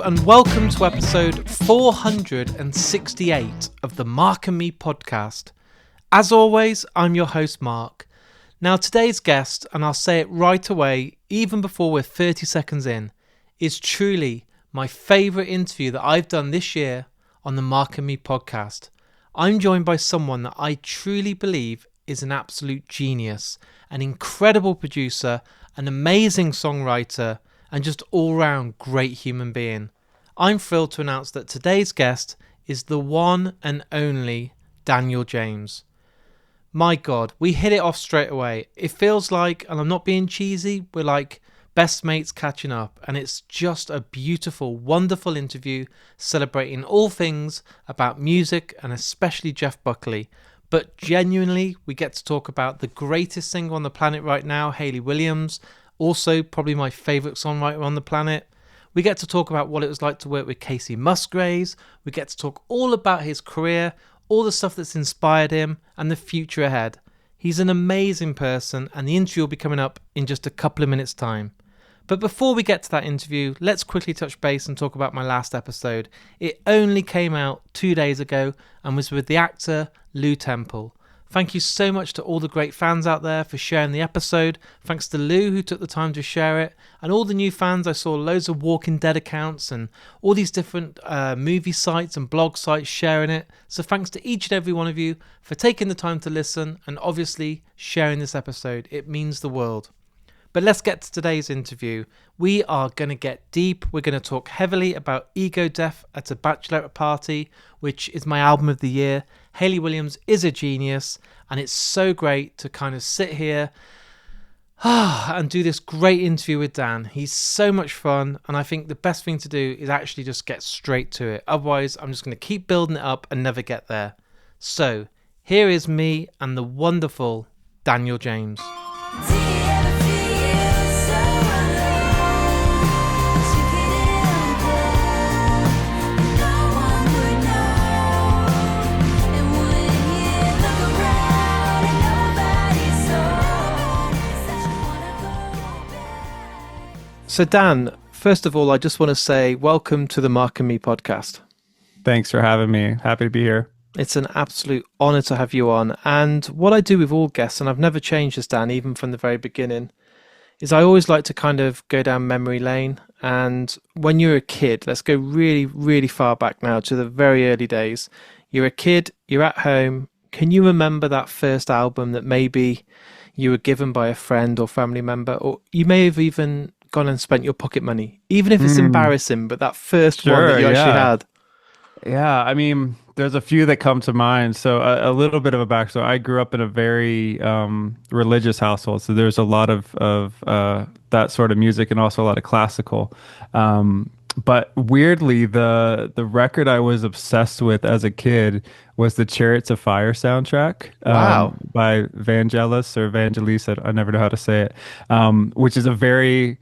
and welcome to episode 468 of the Mark and Me podcast. As always, I'm your host Mark. Now today's guest, and I'll say it right away, even before we're 30 seconds in, is truly my favourite interview that I've done this year on the Mark and Me podcast. I'm joined by someone that I truly believe is an absolute genius, an incredible producer, an amazing songwriter, and just all-round great human being. I'm thrilled to announce that today's guest is the one and only Daniel James. My God, we hit it off straight away. It feels like, and I'm not being cheesy, we're like best mates catching up, and it's just a beautiful, wonderful interview celebrating all things about music and especially Jeff Buckley. But genuinely, we get to talk about the greatest singer on the planet right now, Hayley Williams, also probably my favourite songwriter on the planet. We get to talk about what it was like to work with Casey Musgraves. We get to talk all about his career, all the stuff that's inspired him, and the future ahead. He's an amazing person, and the interview will be coming up in just a couple of minutes' time. But before we get to that interview, let's quickly touch base and talk about my last episode. It only came out 2 days ago and was with the actor Lou Temple. Thank you so much to all the great fans out there for sharing the episode. Thanks to Lou who took the time to share it. And all the new fans, I saw loads of Walking Dead accounts and all these different movie sites and blog sites sharing it. So thanks to each and every one of you for taking the time to listen and obviously sharing this episode. It means the world. But let's get to today's interview. We are going to get deep. We're going to talk heavily about Ego Death at a Bachelorette Party, which is my album of the year. Hayley Williams is a genius, and it's so great to kind of sit here and do this great interview with Dan. He's so much fun, and I think the best thing to do is actually just get straight to it. Otherwise, I'm just going to keep building it up and never get there. So, here is me and the wonderful Daniel James. So Dan, first of all, I just want to say welcome to the Mark and Me podcast. Thanks for having me. Happy to be here. It's an absolute honor to have you on. And what I do with all guests, and I've never changed this, Dan, even from the very beginning, is I always like to kind of go down memory lane. And when you're a kid, let's go really, really far back now to the very early days. You're a kid, you're at home. Can you remember that first album that maybe you were given by a friend or family member, or you may have even gone and spent your pocket money, even if it's embarrassing, but that first one that you actually had? Yeah, I mean, there's a few that come to mind. So a little bit of a backstory. I grew up in a very religious household, so there's a lot of that sort of music and also a lot of classical. But weirdly, the record I was obsessed with as a kid was the Chariots of Fire soundtrack. Wow. By Vangelis or Vangelis, I never know how to say it, which is a very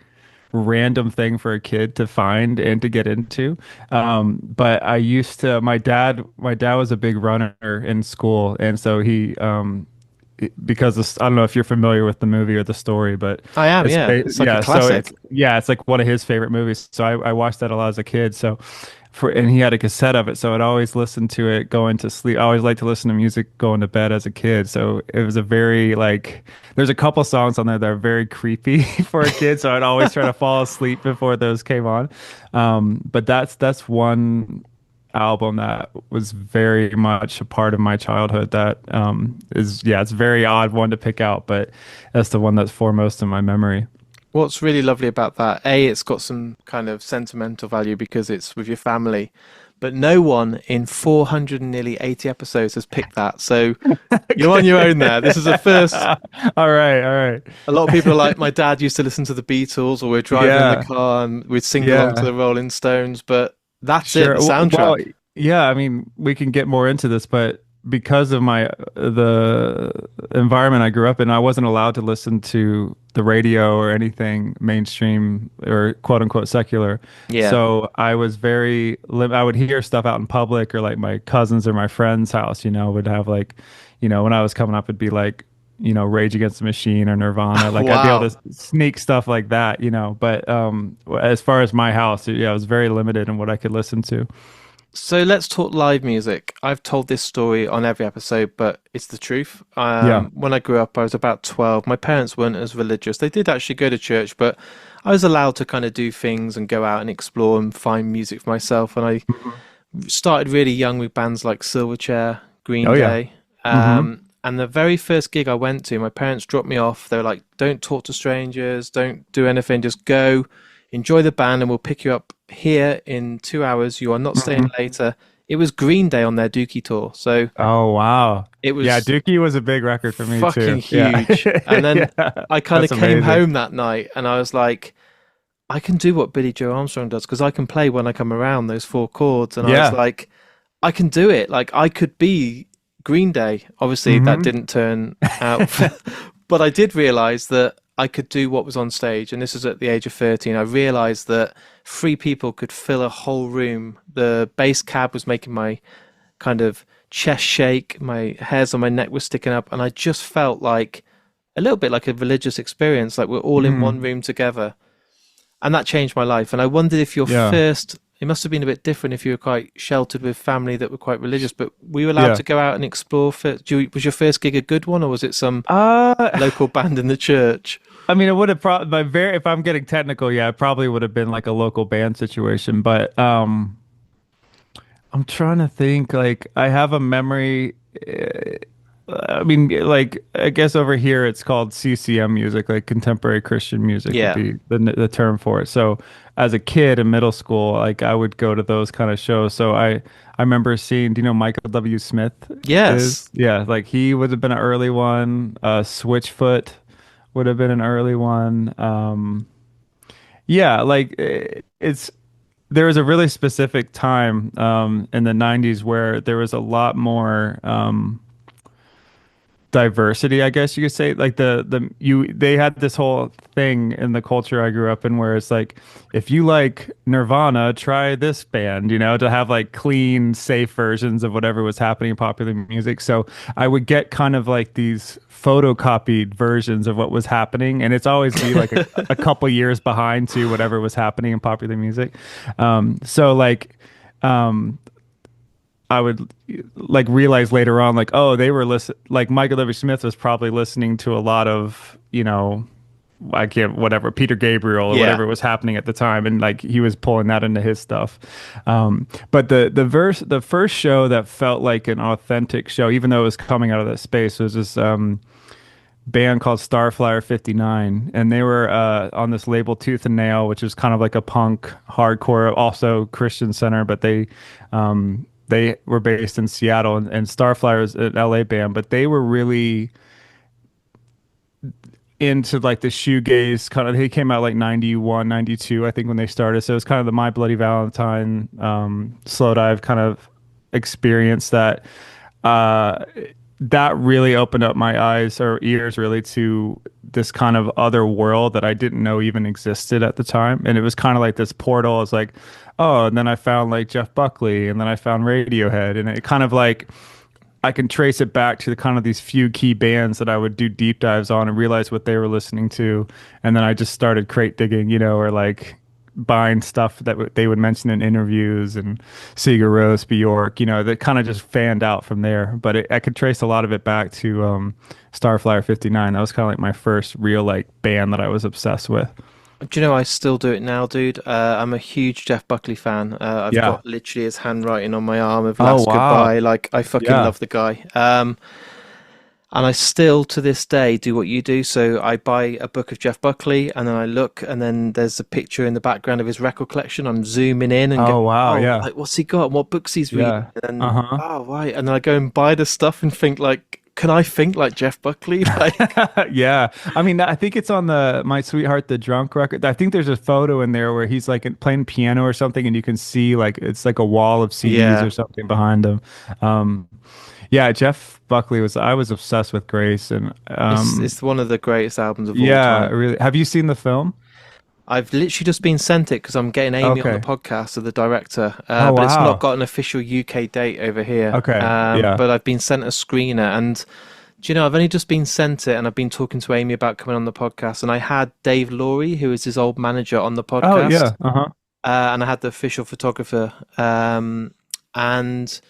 random thing for a kid to find and to get into. But I used to, my dad was a big runner in school. And so he, because I don't know if you're familiar with the movie or the story, but I am, yeah. It's like a classic. So it's like one of his favorite movies. So I watched that a lot as a kid. So and he had a cassette of it, so I'd always listen to it going to sleep. I always liked to listen to music going to bed as a kid. So it was a very there's a couple songs on there that are very creepy for a kid. So I'd always try to fall asleep before those came on. But that's one album that was very much a part of my childhood that it's a very odd one to pick out, but that's the one that's foremost in my memory. What's really lovely about that, it's got some kind of sentimental value because it's with your family, but no one in 480 episodes has picked that. So you're on your own there. This is a first. All right. A lot of people are like, my dad used to listen to the Beatles, or we're driving in the car and we'd sing along to the Rolling Stones, but that's it, the soundtrack. Well, yeah, I mean, we can get more into this, but because of the environment I grew up in, I wasn't allowed to listen to the radio or anything mainstream or quote unquote secular. Yeah. So I was I would hear stuff out in public, or like my cousins or my friend's house, would have when I was coming up, it'd be like, Rage Against the Machine or Nirvana. Like I'd be able Wow. to sneak stuff like that, But as far as my house, yeah, it was very limited in what I could listen to. So let's talk live music. I've told this story on every episode, but it's the truth. Yeah. When I grew up, I was about 12. My parents weren't as religious. They did actually go to church, but I was allowed to kind of do things and go out and explore and find music for myself. And I Mhm. started really young with bands like Silverchair, Green Oh yeah. Day. Hmm. And the very first gig I went to, my parents dropped me off. They were like, don't talk to strangers, don't do anything, just go, enjoy the band, and we'll pick you up here in 2 hours. You are not staying Hmm. later. It was Green Day on their Dookie tour. So Oh wow. it Yeah, was Dookie was a big record for me fucking too. Yeah. huge. And then Yeah. I kind of That's came amazing. home that night and I was like, I can do what Billy Joe Armstrong does because I can play when I come around those four chords. And I was Yeah. like, I can do it. Like I could be Green Day. Obviously, that Hmm. didn't turn out, but I did realize that I could do what was on stage. And this was at the age of 13. I realized that three people could fill a whole room. The bass cab was making my kind of chest shake. My hairs on my neck were sticking up. And I just felt like a little bit like a religious experience. Like we're all in one Hmm. room together, and that changed my life. And I wondered if your Yeah. first, it must have been a bit different if you were quite sheltered with family that were quite religious, but were you allowed Yeah. to go out and explore? Was your first gig a good one, or was it some Uh, local band in the church? I mean, it would have probably, if I'm getting technical, yeah, it probably would have been like a local band situation. But I'm trying to think. Like, I have a memory. I mean, like, I guess over here it's called CCM music, like contemporary Christian music would Yeah. be the term for it. So, as a kid in middle school, like, I would go to those kind of shows. So I remember seeing. Do you know Michael W. Smith is? Yes. Yeah, like he would have been an early one. Switchfoot would have been an early one. Yeah, like it's there was a really specific time in the 90s where there was a lot more diversity, I guess you could say. Like they had this whole thing in the culture I grew up in where it's like, if you like Nirvana, try this band, to have like clean, safe versions of whatever was happening in popular music. So I would get kind of like these photocopied versions of what was happening, and it's always be like a couple years behind to whatever was happening in popular music. So like um I would like realize later on, like, oh, they were like Michael W. Smith was probably listening to a lot of, I can't, whatever, Peter Gabriel or Yeah. whatever was happening at the time. And like he was pulling that into his stuff. But the first show that felt like an authentic show, even though it was coming out of that space, was this band called Starflyer 59. And they were on this label Tooth and Nail, which is kind of like a punk hardcore, also Christian center, but they were based in Seattle, and Starflyer is an LA band, but they were really into like the shoegaze kind of. He came out like 91, 92, I think, when they started. So it was kind of the My Bloody Valentine, Slow Dive kind of experience uh, that really opened up my eyes or ears really to this kind of other world that I didn't know even existed at the time. And it was kind of like this portal. It's like, oh, and then I found like Jeff Buckley, and then I found Radiohead, and it kind of like I can trace it back to the kind of these few key bands that I would do deep dives on and realize what they were listening to. And then I just started crate digging, or like buying stuff that they would mention in interviews, and Sigur Rós, Bjork, that kind of just fanned out from there. But I could trace a lot of it back to Starflyer 59. That was kind of like my first real like band that I was obsessed with. Do you know I still do it now, dude? I'm a huge Jeff Buckley fan. I've Yeah. got literally his handwriting on my arm of Oh, Last wow. Goodbye. Like I fucking Yeah. love the guy. And I still to this day do what you do. So I buy a book of Jeff Buckley and then I look and then there's a picture in the background of his record collection. I'm zooming in and go, Oh, wow. oh, Yeah. like what's he got and what books he's reading? Yeah. And then, Uh-huh. oh, right. And then I go and buy the stuff and think like, can I think like Jeff Buckley? Like, Yeah. I mean, I think it's on the My Sweetheart the Drunk record. I think there's a photo in there where he's like playing piano or something, and you can see like it's like a wall of CDs yeah, or something behind him. Um, yeah, Jeff Buckley I was obsessed with Grace, and it's one of the greatest albums of all yeah, time. really. Have you seen the film? I've literally just been sent it because I'm getting Amy on the Okay. podcast of the director, Oh, but it's not wow. got an official UK date over here. Okay. Yeah. But I've been sent a screener, and Do you know, I've only just been sent it and I've been talking to Amy about coming on the podcast. And I had Dave Laurie, who is his old manager, on the Oh podcast. yeah. Uh-huh. And I had the official photographer. And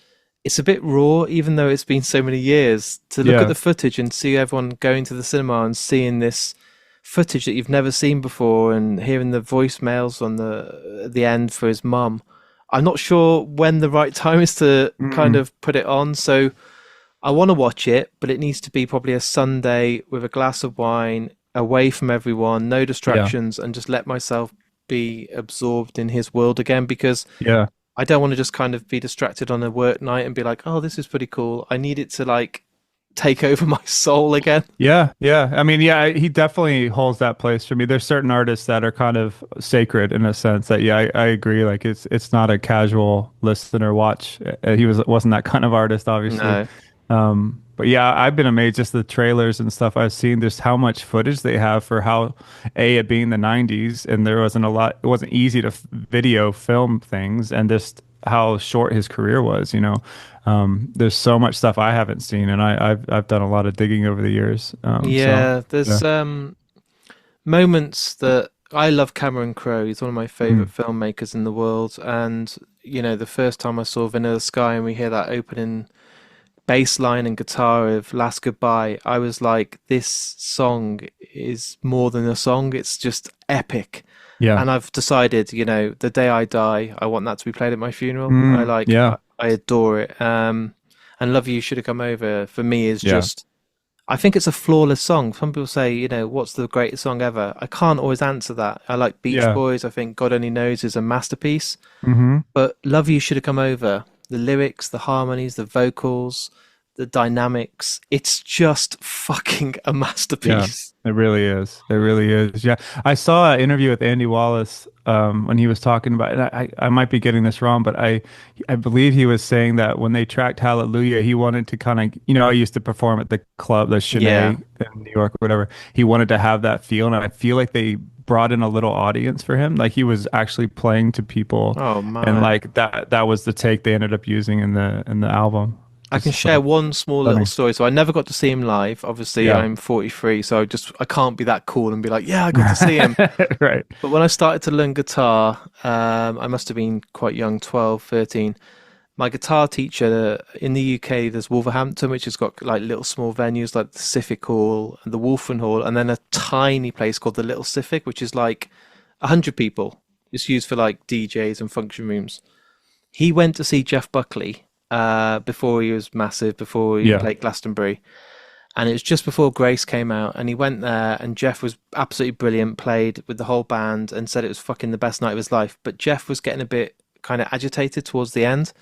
it's a bit raw, even though it's been so many years, to look at Yeah. the footage and see everyone going to the cinema and seeing this footage that you've never seen before and hearing the voicemails on the at the end for his mum. I'm not sure when the right time is to kind Mm. of put it on. So I want to watch it, but it needs to be probably a Sunday with a glass of wine, away from everyone, no Yeah. distractions, and just let myself be absorbed in his world again because Yeah. I don't want to just kind of be distracted on a work night and be like, oh, this is pretty cool. I need it to like take over my soul again. Yeah, yeah. I mean, yeah, he definitely holds that place for me. There's certain artists that are kind of sacred in a sense that, yeah, I agree. Like it's not a casual listen or watch. He wasn't that kind of artist, obviously. No. But yeah, I've been amazed just the trailers and stuff I've seen. Just how much footage they have for how it being the 90s, and there wasn't a lot. It wasn't easy to video film things, and just how short his career was. There's so much stuff I haven't seen, and I've done a lot of digging over the years. So Yeah, yeah. there's moments that I love Cameron Crowe. He's one of my Mm. favorite filmmakers in the world. And, the first time I saw Vanilla Sky and we hear that opening bass line and guitar of Last Goodbye, I was like, this song is more than a song, it's just epic. Yeah. And I've decided, the day I die, I want that to be played at my funeral. Yeah. I adore it. And Love You Should Have Come Over for me is Yeah. just, I think it's a flawless song. Some people say, what's the greatest song ever? I can't always answer that. I like Beach Yeah. Boys. I think God Only Knows is a masterpiece. Hmm. But Love You Should Have Come Over, the lyrics, the harmonies, the vocals, the dynamics, it's just fucking a Yeah, masterpiece. it really is. It really is. Yeah. I saw an interview with Andy Wallace when he was talking about, and I might be getting this wrong, but I believe he was saying that when they tracked Hallelujah, he wanted to kind of, I used to perform at the club, the Yeah. Chenet in New York or whatever. He wanted to have that feel, and I feel like they brought in a little audience for him. Like he was actually playing to people, Oh and man. like that was the take they ended up using in the album. I can It's share one small little stunning. story. So I never got to see him live. Obviously, Yeah. I'm 43, so I can't be that cool and be like, yeah, I got to see him. Right. But when I started to learn guitar, I must have been quite young, 12, 13. My guitar teacher in the UK, there's Wolverhampton, which has got like little small venues like the Civic Hall and the Wolfen Hall, and then a tiny place called the Little Civic, which is like 100 people. It's used for like DJs and function rooms. He went to see Jeff Buckley before he was massive, before he Yeah. played Glastonbury. And it was just before Grace came out, and he went there, and Jeff was absolutely brilliant, played with the whole band, and said it was fucking the best night of his life. But Jeff was getting a bit kind of agitated towards the end,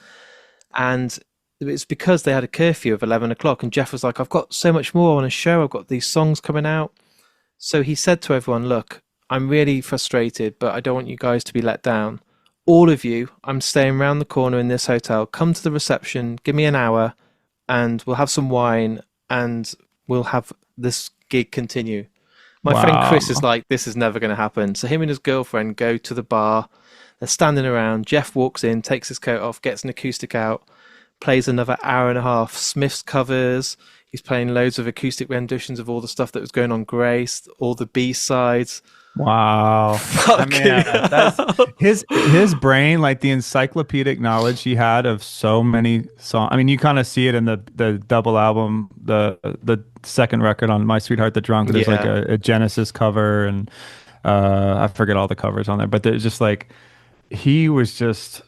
and it's because they had a curfew of 11 o'clock, and Jeff was like, I've got so much more on a show, I've got these songs coming out. So he said to everyone, look, I'm really frustrated, but I don't want you guys to be let down. All of you, I'm staying round the corner in this hotel. Come to the reception, give me an hour, and we'll have some wine, and we'll have this gig continue. My friend Chris is Wow. like, this is never going to happen. So him and his girlfriend go to the bar. They're standing around. Jeff walks in, takes his coat off, gets an acoustic out, plays another hour and a half. Smith's covers. He's playing loads of acoustic renditions of all the stuff that was going on Grace, all the B-sides. Wow. I Fucking mean, that's hell. his brain, like the encyclopedic knowledge he had of so many songs. I mean, you kind of see it in the double album, the second record on My Sweetheart the Drunk. There's like Yeah. a Genesis cover, and I forget all the covers on there, but there's just like he was just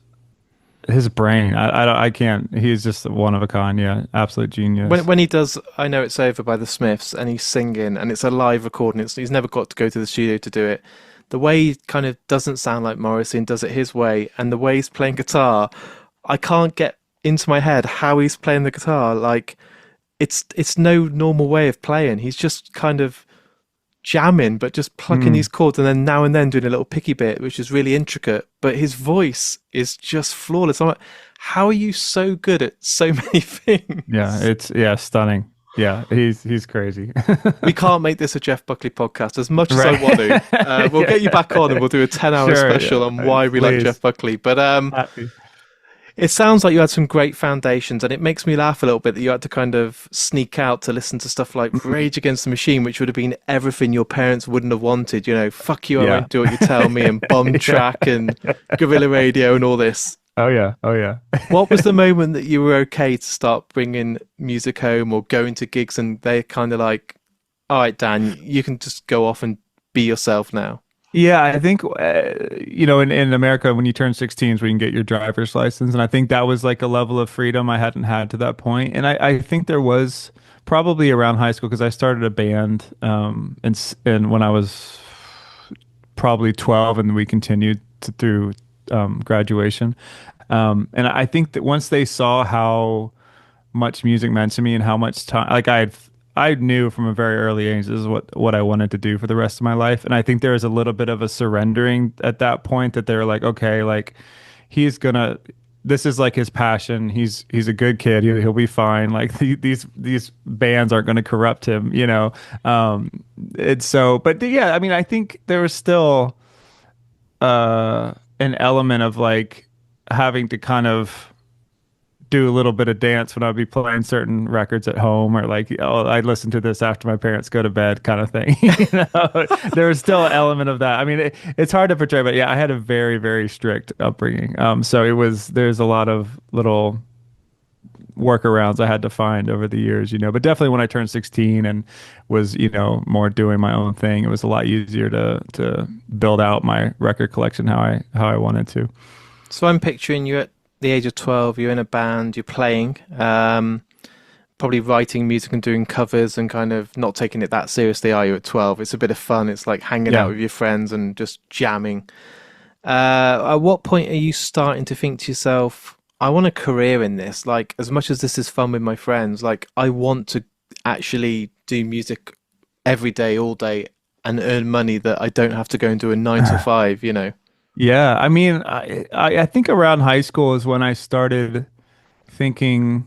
his brain. I can't. He's just one of a kind. Yeah, absolute When genius. when he does I Know It's Over by the Smiths and he's singing and it's a live recording, he's never got to go to the studio to do it. The way he kind of doesn't sound like Morrissey and does it his way, and the way he's playing guitar, I can't get into my head how he's playing the guitar. Like it's no normal way of playing. He's just kind of jamming, but just plucking Mm, these chords and then now and then doing a little picky bit, which is really intricate. But his voice is just flawless. I'm like, how are you so good at so many yeah, things? it's stunning. Yeah, he's crazy. We can't make this a Jeff Buckley podcast as much as I Right. want to. We'll Yeah. get you back on and we'll do a 10-hour Sure. special on Yeah. why we like Please. Jeff Buckley. But Happy. It sounds like you had some great foundations, and it makes me laugh a little bit that you had to kind of sneak out to listen to stuff like Rage Against the Machine, which would have been everything your parents wouldn't have wanted. You know, fuck you, I Yeah. won't do what you tell me, and Bomb Yeah. Track and Guerrilla Radio and all this. Oh yeah. Oh yeah. What was the moment that you were okay to start bringing music home or going to gigs, and they're kind of like, all right, Dan, you can just go off and be yourself now? Yeah, I think in America when you turn 16 is when you can get your driver's license, and I think that was like a level of freedom I hadn't had to that point. And I think there was probably around high school because I started a band and when I was probably 12, and we continued through graduation. And I think that once they saw how much music meant to me and how much time, like I knew from a very early age this is what I wanted to do for the rest of my life. And I think there was a little bit of a surrendering at that point that they were like, okay, like he's gonna, this is like his passion. He's a good kid. He'll be fine. Like these bands aren't going to corrupt him, you know. It's so, but yeah, I mean, I think there was still an element of like having to kind of do a little bit of dance when I'd be playing certain records at home, or like, oh, I listen to this after my parents go to bed, kind of thing. There was still an element of that. I mean, it's hard to portray, but yeah, I had a very, very strict upbringing. So there's a lot of little workarounds I had to find over the years, but definitely when I turned 16 and was, more doing my own thing, it was a lot easier to build out my record collection how I wanted to. So I'm picturing you at the age of 12, you're in a band, you're playing, probably writing music and doing covers and kind of not taking it that seriously, are you, at 12? It's a bit of fun. It's like hanging out Yeah. with your friends and just jamming. At what point are you starting to think to yourself, I want a career in this? Like, as much as this is fun with my friends, like, I want to actually do music every day, all day, and earn money that I don't have to go and do a 9 to 5, you know? Yeah, I mean, I think around high school is when I started thinking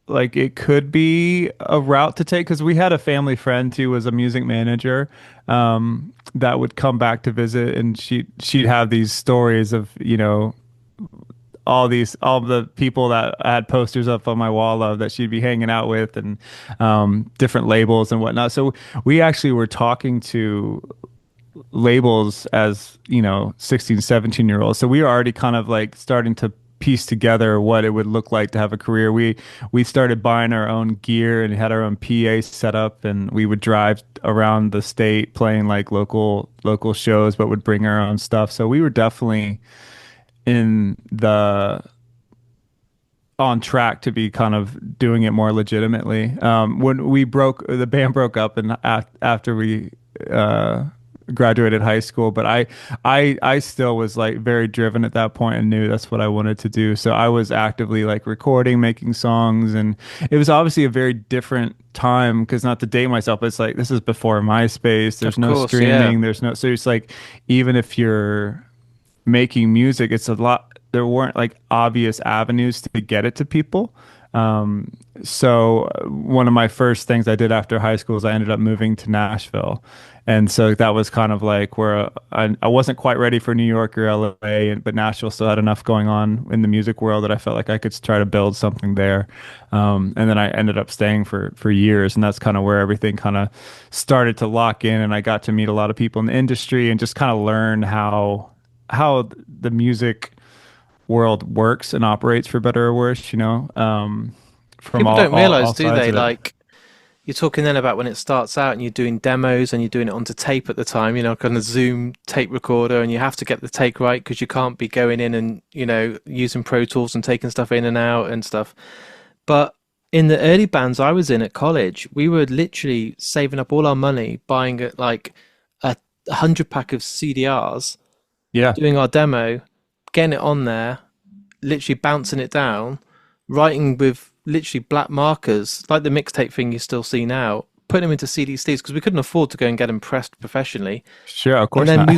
like it could be a route to take because we had a family friend who was a music manager that would come back to visit, and she'd have these stories of all the people that I had posters up on my wall of that she'd be hanging out with, and different labels and whatnot. So we actually were talking to labels as 16, 17-year olds, so we were already kind of like starting to piece together what it would look like to have a career. We started buying our own gear and had our own PA set up, and we would drive around the state playing like local shows, but would bring our own stuff. So we were definitely in the on track to be kind of doing it more legitimately. When the band broke up, and after we graduated high school, but I still was like very driven at that point and knew that's what I wanted to do. So I was actively like recording, making songs, and it was obviously a very different time because, not to date myself, but it's like this is before MySpace. There's Of no course, yeah. streaming. So it's like even if you're making music, it's a lot. There weren't like obvious avenues to get it to people. So one of my first things I did after high school is I ended up moving to Nashville. And so that was kind of like where I wasn't quite ready for New York or LA, but Nashville still had enough going on in the music world that I felt like I could try to build something there. And then I ended up staying for years, and that's kind of where everything kind of started to lock in. And I got to meet a lot of people in the industry and just kind of learn how the music world works and operates, for better or worse, from People all, don't all, realize, all do sides they? of it. Like, you're talking then about when it starts out and you're doing demos and you're doing it onto tape at the time, kind of Zoom tape recorder, and you have to get the take right because you can't be going in and, using Pro Tools and taking stuff in and out and stuff. But in the early bands I was in at college, we were literally saving up all our money, buying like a 100 pack of CDRs, Yeah. doing our demo, getting it on there, literally bouncing it down, writing with literally black markers, like the mixtape thing you still see now, putting them into CD sleeves because we couldn't afford to go and get them pressed professionally. Sure, of And course then not.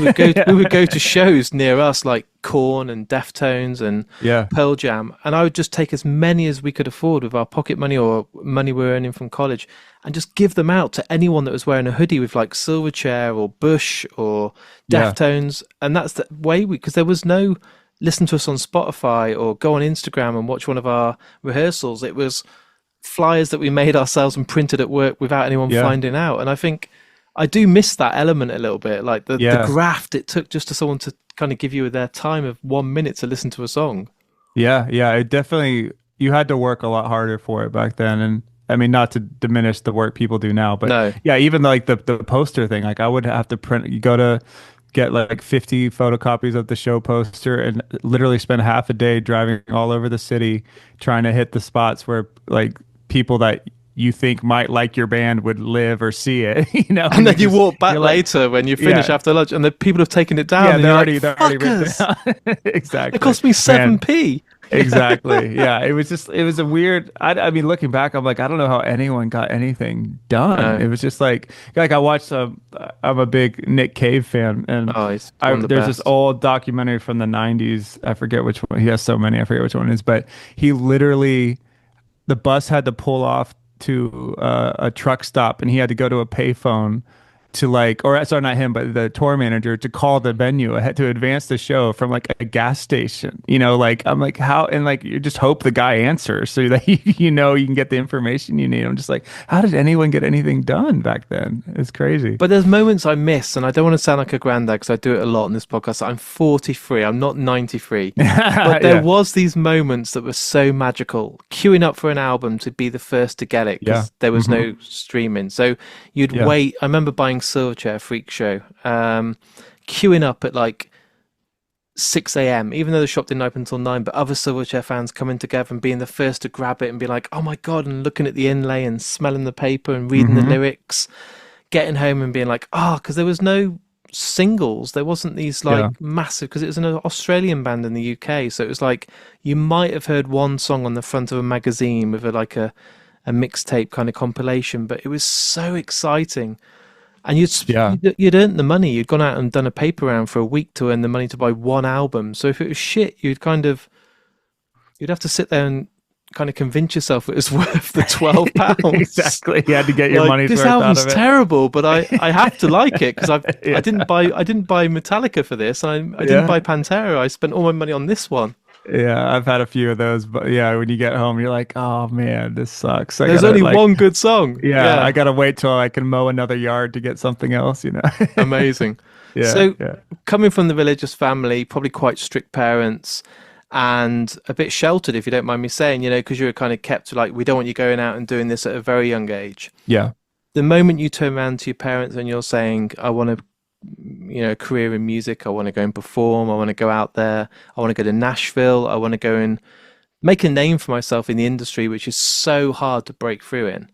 we would go to shows near us like Korn and Deftones and Yeah. Pearl Jam, and I would just take as many as we could afford with our pocket money or money we were earning from college, and just give them out to anyone that was wearing a hoodie with like Silverchair or Bush or Yeah. Deftones. And that's the way because there was no listen to us on Spotify or go on Instagram and watch one of our rehearsals. It was flyers that we made ourselves and printed at work without anyone Yeah. finding out. And I think I do miss that element a little bit, like the Yeah. graft it took just to someone to kind of give you their time of 1 minute to listen to a song. Yeah. Yeah. It definitely, you had to work a lot harder for it back then. And I mean, not to diminish the work people do now, but No. yeah, even like the poster thing, like I would have to print, you go to get like 50 photocopies of the show poster and literally spend half a day driving all over the city trying to hit the spots where like people that you think might like your band would live or see it, you know, And then you walk back you're like, later when you finish yeah, after lunch and the people have taken it down yeah, and you're like, they're already written fuckers, down. it Exactly. cost me Man, 7p. exactly. Yeah, it was just it was a weird. I mean, looking back, I'm like, I don't know how anyone got anything done. No. It was just like I watched. I'm a big Nick Cave fan, and Oh, he's one of the there's this best. old documentary from the '90s. I forget which one. He has so many. I forget which one it is, but he literally the bus had to pull off to a truck stop, and he had to go to a payphone to like, or sorry, not him, but the tour manager to call the venue ahead to advance the show from like a gas station. You know, like I'm like, how, and like you just hope the guy answers so that you know you can get the information you need. I'm just like, how did anyone get anything done back then? It's crazy. But there's moments I miss, and I don't want to sound like a granddad because I do it a lot in this podcast. I'm 43. I'm not 93. But there Yeah, was these moments that were so magical. Queuing up for an album to be the first to get it yeah, because there was hmm no streaming. So you'd yeah, wait. I remember buying Silverchair Freak Show, queuing up at like 6 a.m., even though the shop didn't open until 9, but other Silverchair fans coming together and being the first to grab it and be like, oh my God, and looking at the inlay and smelling the paper and reading the hmm lyrics, getting home and being like, oh, because there was no singles. There wasn't these yeah, like massive, because it was an Australian band in the UK. So it was like you might have heard one song on the front of a magazine with a mixtape kind of compilation, but it was so exciting. And yeah. you'd earned the money. You'd gone out and done a paper round for a week to earn the money to buy one album. So if it was shit, you'd have to sit there and kind of convince yourself it was worth the £12. Exactly. You had to get your Like, money's this worth out album's of it. terrible, but I have to like it because Yeah, I didn't buy Metallica for this. I didn't yeah. buy Pantera. I spent all my money on this one. Yeah, I've had a few of those, but yeah, when you get home, you're like, oh man, this sucks. I There's gotta only like, one good song. yeah, I Yeah, gotta wait till I can mow another yard to get something else, you know? amazing. Yeah, So yeah, coming from the religious family, probably quite strict parents, and a bit sheltered, if you don't mind me saying, because you were kind of kept to like, we don't want you going out and doing this at a very young age. yeah, The moment you turn around to your parents and you're saying, I want to, a career in music, I want to go and perform, I want to go out there, I want to go to Nashville, I want to go and make a name for myself in the industry, which is so hard to break through in.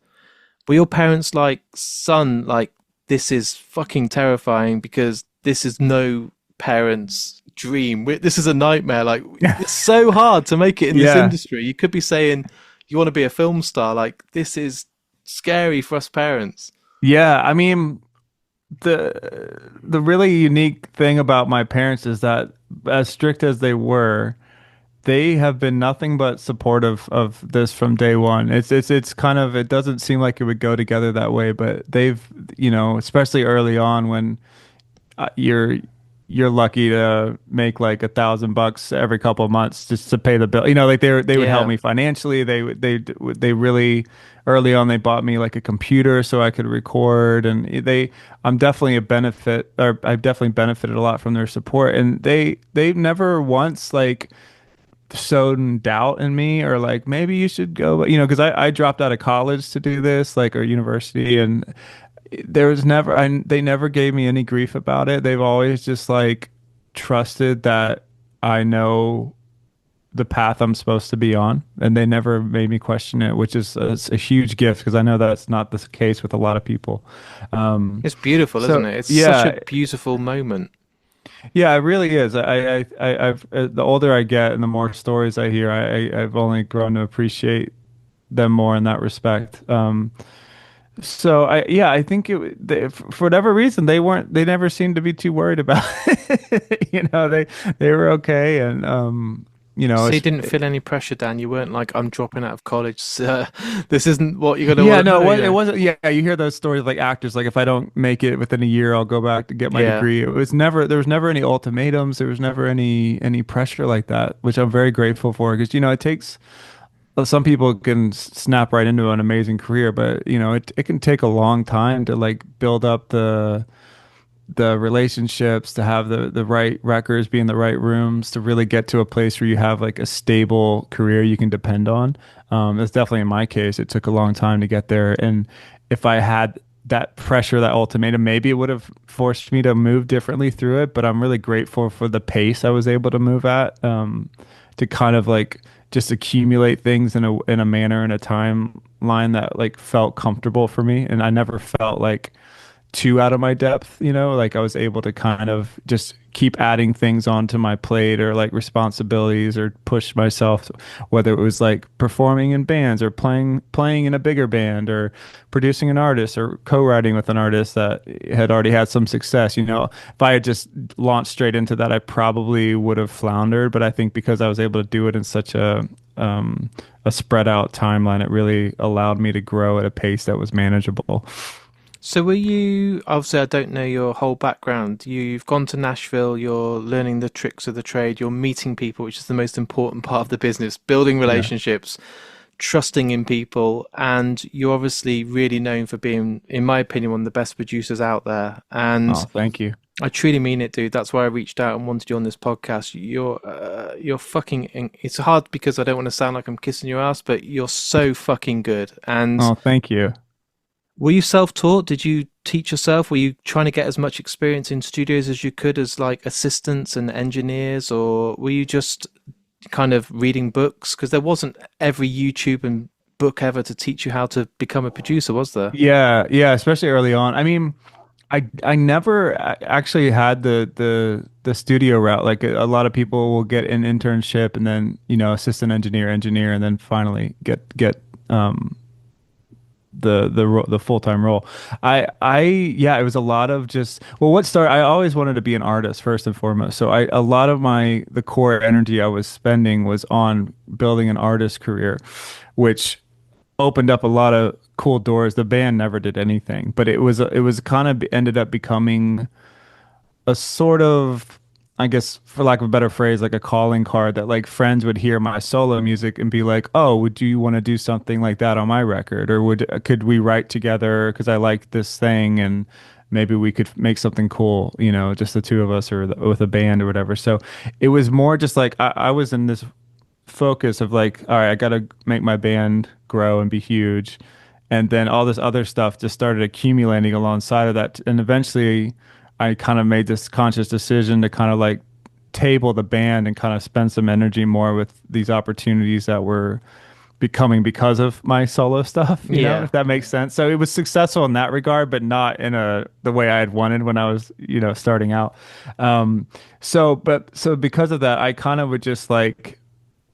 Were your parents like, son, like, this is fucking terrifying because this is no parent's dream. This is a nightmare. Like, it's so hard to make it in this yeah, industry. You could be saying you want to be a film star. Like, this is scary for us parents. yeah. I mean, the really unique thing about my parents is that as strict as they were, they have been nothing but supportive of this from day one. It's kind of it doesn't seem like it would go together that way, but they've, especially early on when you're lucky to make like $1,000 every couple of months just to pay the bill. Like they would help Yeah. me financially. They really early on they bought me like a computer so I could record, and I'm definitely a benefit, or I've definitely benefited a lot from their support. And they never once like sowed doubt in me or like maybe you should go, because I dropped out of college to do this, like, or university, and there was never they never gave me any grief about it. They've always just like trusted that I know the path I'm supposed to be on, and they never made me question it, which is a huge gift because I know that's not the case with a lot of people. Um, It's beautiful, isn't so it? It's such a yeah, beautiful moment. yeah, it really is. I've the older I get and the more stories I hear, I've only grown to appreciate them more in that respect. So I think for whatever reason they never seemed to be too worried about it. They were okay, and So you didn't feel any pressure, Dan? You weren't like, I'm dropping out of college, so this isn't what you're gonna Yeah, want to no, know, you it know? wasn't. Yeah, you hear those stories like actors, like if I don't make it within a year, I'll go back to get my Yeah. degree. It was never, there was never any ultimatums. There was never any pressure like that, which I'm very grateful for because, it takes, some people can snap right into an amazing career, but it can take a long time to like build up the relationships, to have the right records, be in the right rooms, to really get to a place where you have like a stable career you can depend on. That's definitely in my case. It took a long time to get there, and if I had that pressure, that ultimatum, maybe it would have forced me to move differently through it. But I'm really grateful for the pace I was able to move at, to kind of like just accumulate things in a manner and a timeline that like felt comfortable for me, and I never felt like too out of my depth, like I was able to kind of just keep adding things onto my plate or like responsibilities or push myself, whether it was like performing in bands or playing in a bigger band or producing an artist or co-writing with an artist that had already had some success. If I had just launched straight into that, I probably would have floundered. But I think because I was able to do it in such a spread out timeline, it really allowed me to grow at a pace that was manageable. So were you, obviously I don't know your whole background. You've gone to Nashville, you're learning the tricks of the trade, you're meeting people, which is the most important part of the business, building Yeah. relationships, trusting in people, and you're obviously really known for being, in my opinion, one of the best producers out there. And Oh, thank you. I truly mean it, dude. That's why I reached out and wanted you on this podcast. You're fucking. It's hard because I don't want to sound like I'm kissing your ass, but you're so fucking good. And Oh, thank you. were you self-taught? Did you teach yourself? Were you trying to get as much experience in studios as you could as like assistants and engineers, or were you just kind of reading books? Because there wasn't every YouTube and book ever to teach you how to become a producer, was there? Yeah, yeah, especially early on. I mean, I never actually had the studio route. Like a lot of people will get an internship and then, assistant engineer, and then finally get the full-time role. Yeah, it was a lot of just, well, what started, I always wanted to be an artist first and foremost. So a lot of the core energy I was spending was on building an artist career, which opened up a lot of cool doors. The band never did anything, but it was kind of ended up becoming a sort of, I guess, for lack of a better phrase, like a calling card that like friends would hear my solo music and be like, "Oh, would you want to do something like that on my record? Or could we write together because I like this thing and maybe we could make something cool, just the two of us or with a band or whatever." So it was more just like I was in this focus of like, all right, I got to make my band grow and be huge. And then all this other stuff just started accumulating alongside of that. And eventually I kind of made this conscious decision to kind of like table the band and kind of spend some energy more with these opportunities that were becoming because of my solo stuff, Yeah. if that makes sense. So it was successful in that regard, but not in the way I had wanted when I was, starting out. Um, so because of that, I kind of would just like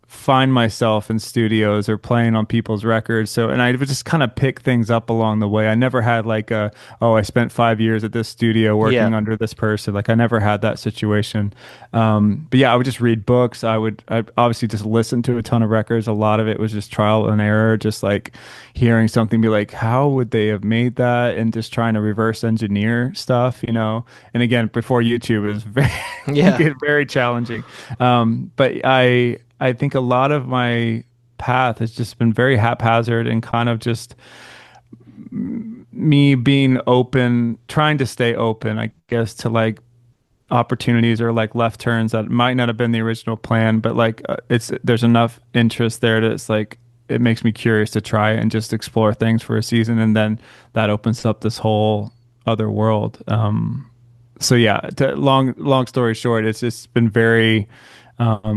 find myself in studios or playing on people's records. So, and I would just kind of pick things up along the way. I never had like oh, I spent 5 years at this studio Yeah. working under this person. Like I never had that situation. But yeah, I would just read books. I obviously just listen to a ton of records. A lot of it was just trial and error, just like hearing something, be like, how would they have made that? And just trying to reverse engineer stuff. And again, before YouTube, it was very, Yeah. very challenging. But I think a lot of my path has just been very haphazard and kind of just me being open, trying to stay open, I guess, to like opportunities or like left turns that might not have been the original plan, but like there's enough interest there that it's like it makes me curious to try and just explore things for a season, and then that opens up this whole other world. So yeah, long story short, it's just been very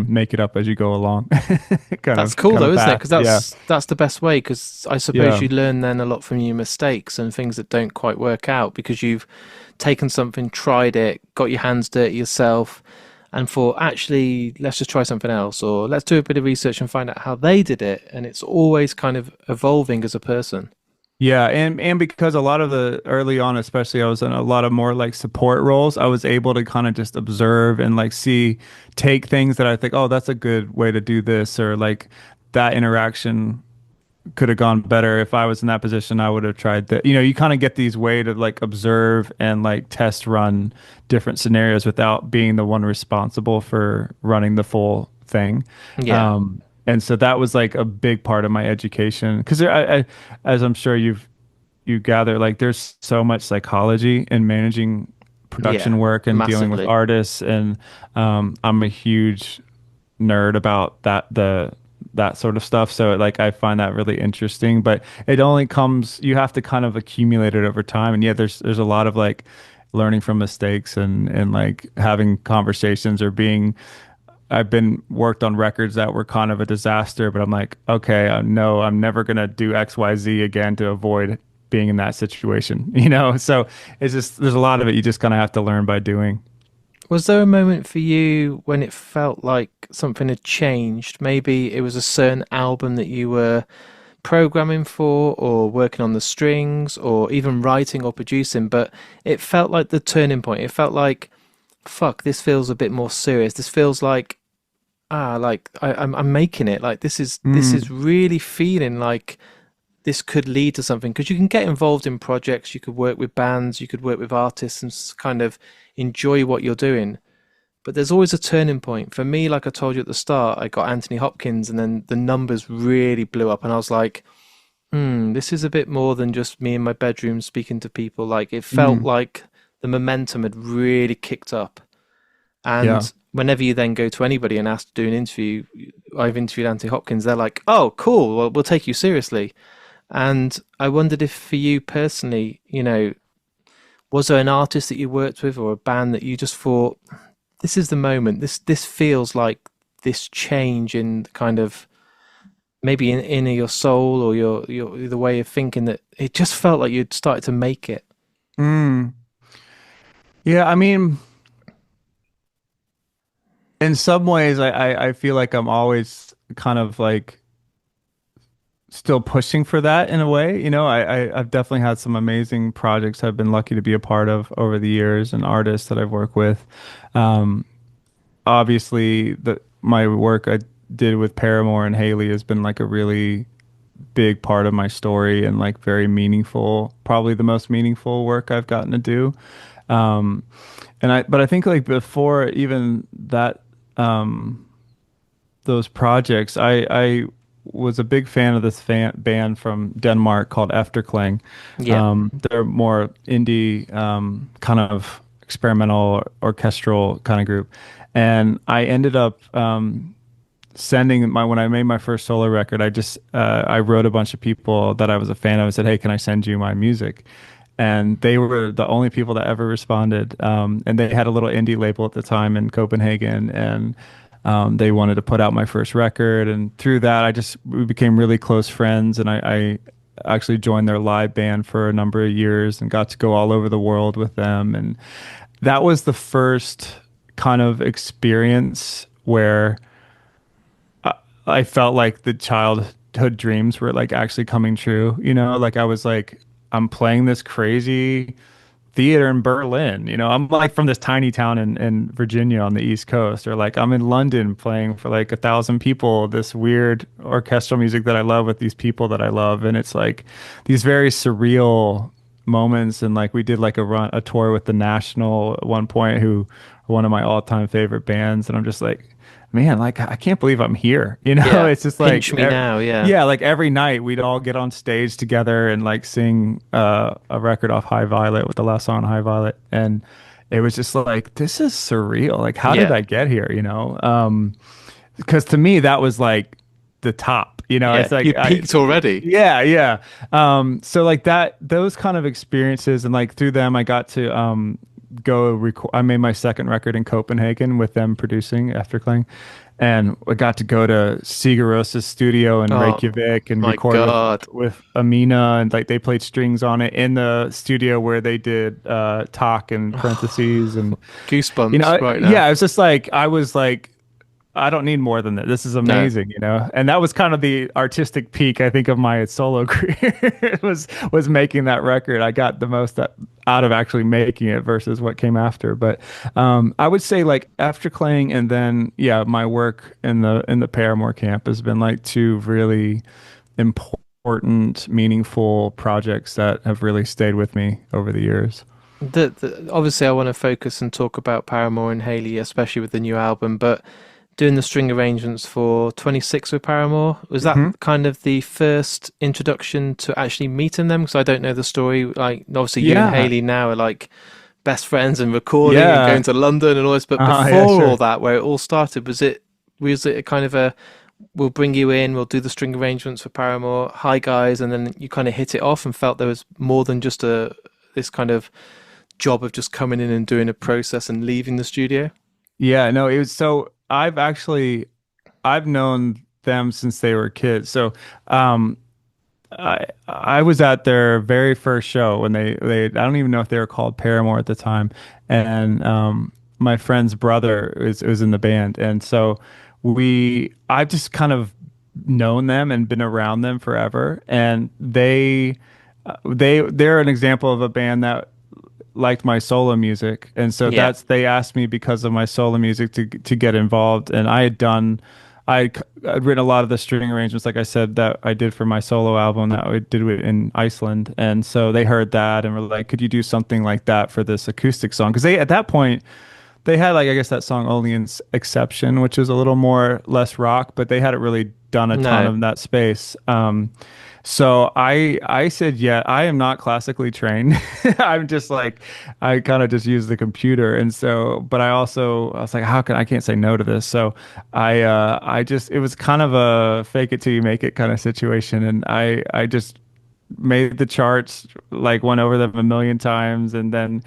make it up as you go along kind That's of cool kind though, of isn't it? path. Because Yeah. that's the best way. Because I suppose Yeah. you learn then a lot from your mistakes and things that don't quite work out because you've taken something, tried it, got your hands dirty yourself, and thought, actually, let's just try something else, or let's do a bit of research and find out how they did it. And it's always kind of evolving as a person. Yeah, and because a lot of the early on, especially I was in a lot of more like support roles, I was able to kind of just observe and like see, take things that I think, oh, that's a good way to do this, or like that interaction could have gone better. If I was in that position, I would have tried that. You know, you kind of get these way to like observe and like test run different scenarios without being the one responsible for running the full thing. Yeah, And so that was like a big part of my education because as I'm sure you gather, like there's so much psychology in managing yeah, production work and dealing with massively. artists, and I'm a huge nerd about that sort of stuff. So like I find that really interesting, but it only comes, you have to kind of accumulate it over time. And yeah, there's a lot of like learning from mistakes and like having conversations or being, I've been worked on records that were kind of a disaster, but I'm like, okay, no, I'm never gonna do XYZ again to avoid being in that situation, you know? So it's just, there's a lot of it you just kind of have to learn by doing. Was there a moment for you when it felt like something had changed? Maybe it was a certain album that you were programming for, or working on the strings, or even writing or producing, but it felt like the turning point. It felt like, fuck, this feels a bit more serious. This feels like, like I'm making it. Like this is Mm, really feeling like this could lead to something, because you can get involved in projects, you could work with bands, you could work with artists and kind of enjoy what you're doing. But there's always a turning point. For me, like I told you at the start, I got Anthony Hopkins, and then the numbers really blew up, and I was like, this is a bit more than just me in my bedroom speaking to people. Like it felt mm, like the momentum had really kicked up. yeah. And whenever you then go to anybody and ask to do an interview, I've interviewed Anthony Hopkins, they're like, oh, cool, well, we'll take you seriously. And I wondered if for you personally, was there an artist that you worked with or a band that you just thought, this is the moment, this feels like this change in kind of maybe in your soul, or your the way of thinking, that it just felt like you'd started to make it. Mm. Yeah, I mean, in some ways, I feel like I'm always kind of like still pushing for that in a way. You know, I've definitely had some amazing projects I've been lucky to be a part of over the years and artists that I've worked with. Um, Obviously, my work I did with Paramore and Haley has been like a really big part of my story and like very meaningful, probably the most meaningful work I've gotten to do. Um, but I think like before even that, um, those projects, I was a big fan of this band from Denmark called Efterklang. Yeah. They're more indie, kind of experimental orchestral kind of group. And I ended up sending my when I made my first solo record, I wrote a bunch of people that I was a fan of and said, "Hey, can I send you my music?" And they were the only people that ever responded. And they had a little indie label at the time in Copenhagen, and they wanted to put out my first record. And through that, we became really close friends, and I actually joined their live band for a number of years and got to go all over the world with them. And that was the first kind of experience where I felt like the childhood dreams were like actually coming true. You know, like I was like, I'm playing this crazy theater in Berlin. You know, I'm like from this tiny town in Virginia on the East Coast, or like I'm in London playing for like 1,000 people, this weird orchestral music that I love with these people that I love. And it's like these very surreal moments. And like we did like a tour with the National at one point, who are one of my all-time favorite bands. And I'm just like, man, like I can't believe I'm here. You know, Yeah. it's just like, Pinch me now. Yeah. yeah, like every night we'd all get on stage together and like sing a record off High Violet with the last song on High Violet, and it was just like, this is surreal. Like, how did Yeah. I get here? You know, because to me that was like the top. You know, Yeah. it's like You peaked already. yeah, yeah. So like those kind of experiences, and like through them, I got to go record. I made my second record in Copenhagen with them producing Efterklang, and I got to go to Sigur Ros's studio in Oh Reykjavik and my record God. with Amina, and like they played strings on it in the studio where they did talk in parentheses, and you Goosebumps know, right now. yeah, it was just like I was like I don't need more than that. This is No. amazing, you know. And that was kind of the artistic peak, I think, of my solo career was making that record. I got the most out of actually making it versus what came after. But I would say like after Clang and then yeah, my work in the Paramore camp has been like two really important, meaningful projects that have really stayed with me over the years. Obviously, I want to focus and talk about Paramore and Haley, especially with the new album, but doing the string arrangements for 26 with Paramore, was that Mhm. kind of the first introduction to actually meeting them? Because I don't know the story. Like, obviously, you and Yeah. Haley now are like best friends and recording and going Yeah. to London and all this. But Yeah, before all sure. that, where it all started, was it a kind of a we'll bring you in, we'll do the string arrangements for Paramore, hi guys, and then you kind of hit it off and felt there was more than just a this kind of job of just coming in and doing a process and leaving the studio? Yeah, no, it was so I've known them since they were kids. So um I was at their very first show when they I don't even know if they were called Paramore at the time. And my friend's brother was in the band. And so I've just kind of known them and been around them forever. And they're an example of a band that liked my solo music, and so Yeah. they asked me because of my solo music to get involved, and I'd written a lot of the string arrangements, like I said, that I did for my solo album that I did in Iceland, and so they heard that and were like, "Could you do something like that for this acoustic song?" Because they at that point they had like I guess that song Only an Exception, which is a little more less rock, but they hadn't really done a ton No. of that space. So I said, yeah, I am not classically trained. I'm just like I kind of just use the computer, and so but I was like, how can I can't say no to this. So I just it was kind of a fake it till you make it kind of situation, and I just made the charts, like went over them a million times, and then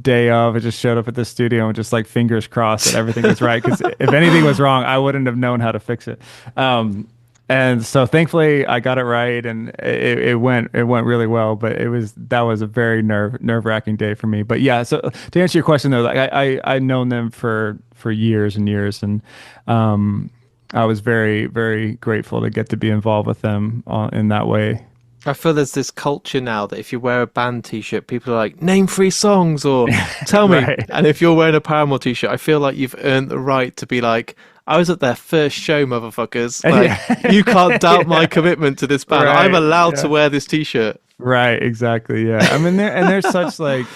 day of I just showed up at the studio and just like fingers crossed that everything was right, because if anything was wrong I wouldn't have known how to fix it. And so thankfully I got it right, and it went really well, but that was a very nerve-wracking day for me. But yeah, so to answer your question though, like I've known them for years and years, and I was very very grateful to get to be involved with them in that way. I feel there's this culture now that if you wear a band t-shirt, people are like, name three songs or tell me. Right. And if you're wearing a Paramore t-shirt, I feel like you've earned the right to be like, I was at their first show, motherfuckers. Like, Yeah. you can't doubt my commitment to this band. I'm Right. allowed to Yeah. wear this t-shirt. Right. Exactly. Yeah. I mean, they're such like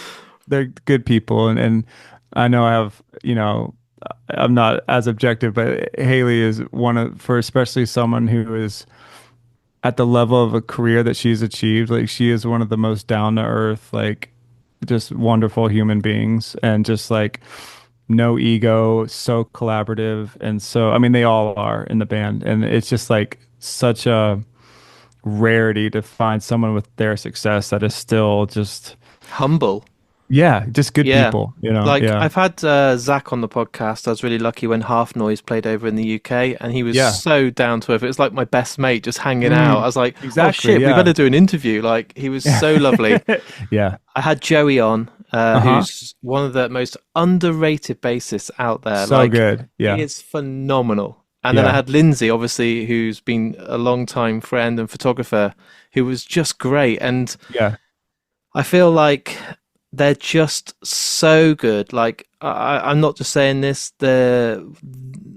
they're good people, and I know I have I'm not as objective, but Haley is one of for especially someone who is at the level of a career that she's achieved. Like she is one of the most down to earth, like just wonderful human beings, and just like no ego, so collaborative, and so I mean they all are in the band, and it's just like such a rarity to find someone with their success that is still just Humble. yeah, just good Yeah. people, you know. Like Yeah. I've had Zach on the podcast. I was really lucky when Half Noise played over in the UK, and he was Yeah. so down to earth. It was like my best mate just hanging out. I Mm, was like, oh exactly. shit, we Yeah. better do an interview. Like he was so lovely. Yeah. I had Joey on, Uh-huh. who's one of the most underrated bassists out there. So Like good. he Yeah. is phenomenal. And then I Yeah. had Lindsay, obviously, who's been a long time friend and photographer, who was just great. And Yeah. I feel like they're just so good. Like I'm not just saying this.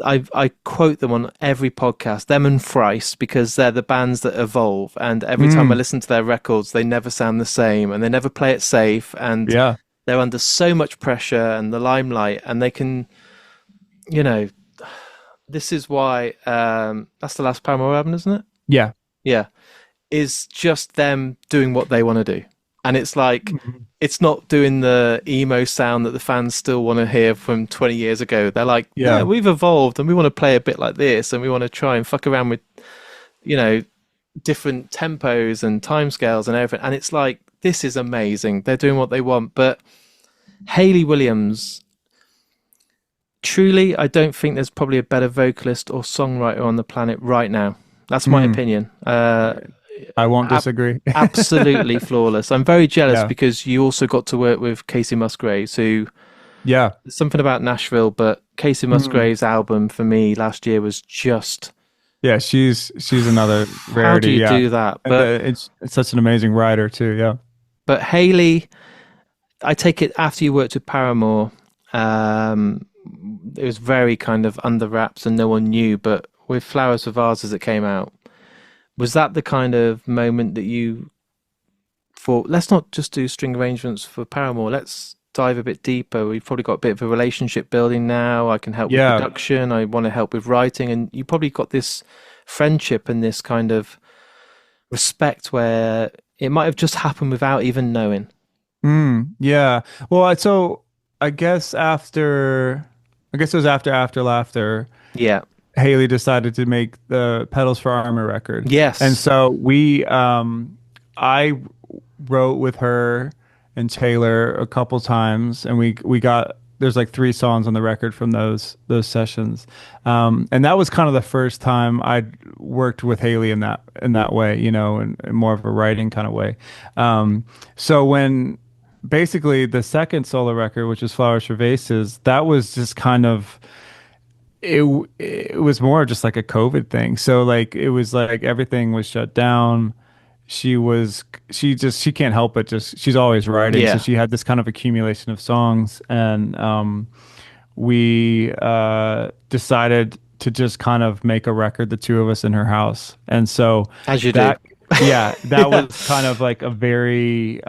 I quote them on every podcast. Them and Thrice, because they're the bands that evolve. And every time I Mm, listen to their records, they never sound the same, and they never play it safe. And yeah. they're under so much pressure and the limelight, and they can, you know, this is why that's the last Paramore album, isn't it? Yeah. Yeah, is just them doing what they want to do. And it's like, Mhm. it's not doing the emo sound that the fans still want to hear from 20 years ago. They're like, yeah, Yeah. we've evolved and we want to play a bit like this, and we want to try and fuck around with, you know, different tempos and timescales and everything. And it's like, this is amazing. They're doing what they want. But Hayley Williams, truly, I don't think there's probably a better vocalist or songwriter on the planet right now. That's my Mm, opinion. I won't Ab- disagree. Absolutely flawless. I'm very jealous Yeah. because you also got to work with Casey Musgraves, who Yeah. something about Nashville, but Casey Mm. Musgrave's album for me last year was just, Yeah, she's another how do rarity. you Yeah, do that? and it's such an amazing writer too. Yeah. But Haley, I take it after you worked with Paramore, um, it was very kind of under wraps and no one knew. But with Flowers for Vases that came out, was that the kind of moment that you thought, let's not just do string arrangements for Paramore, let's dive a bit deeper. We've probably got a bit of a relationship building now. I can help with Yeah. production. I want to help with writing. And you probably got this friendship and this kind of respect where it might have just happened without even knowing. Yeah. Well, so I guess I guess it was after Laughter, Yeah. Haley decided to make the Pedals for Armor record. And Yes. so I wrote with her and Taylor a couple times, and we got there's like three songs on the record from those sessions, and that was kind of the first time I'd worked with Haley in that way, in more of a writing kind of way. So when basically the second solo record, which is Flowers for Vases, that was just kind of it it was more just like a COVID thing. So like it was like everything was shut down. She can't help it. Just she's always writing, so Yeah. she had this kind of accumulation of songs, and we decided to just kind of make a record, the two of us in her house, and so As you do. that yeah, that Yeah. was kind of like a very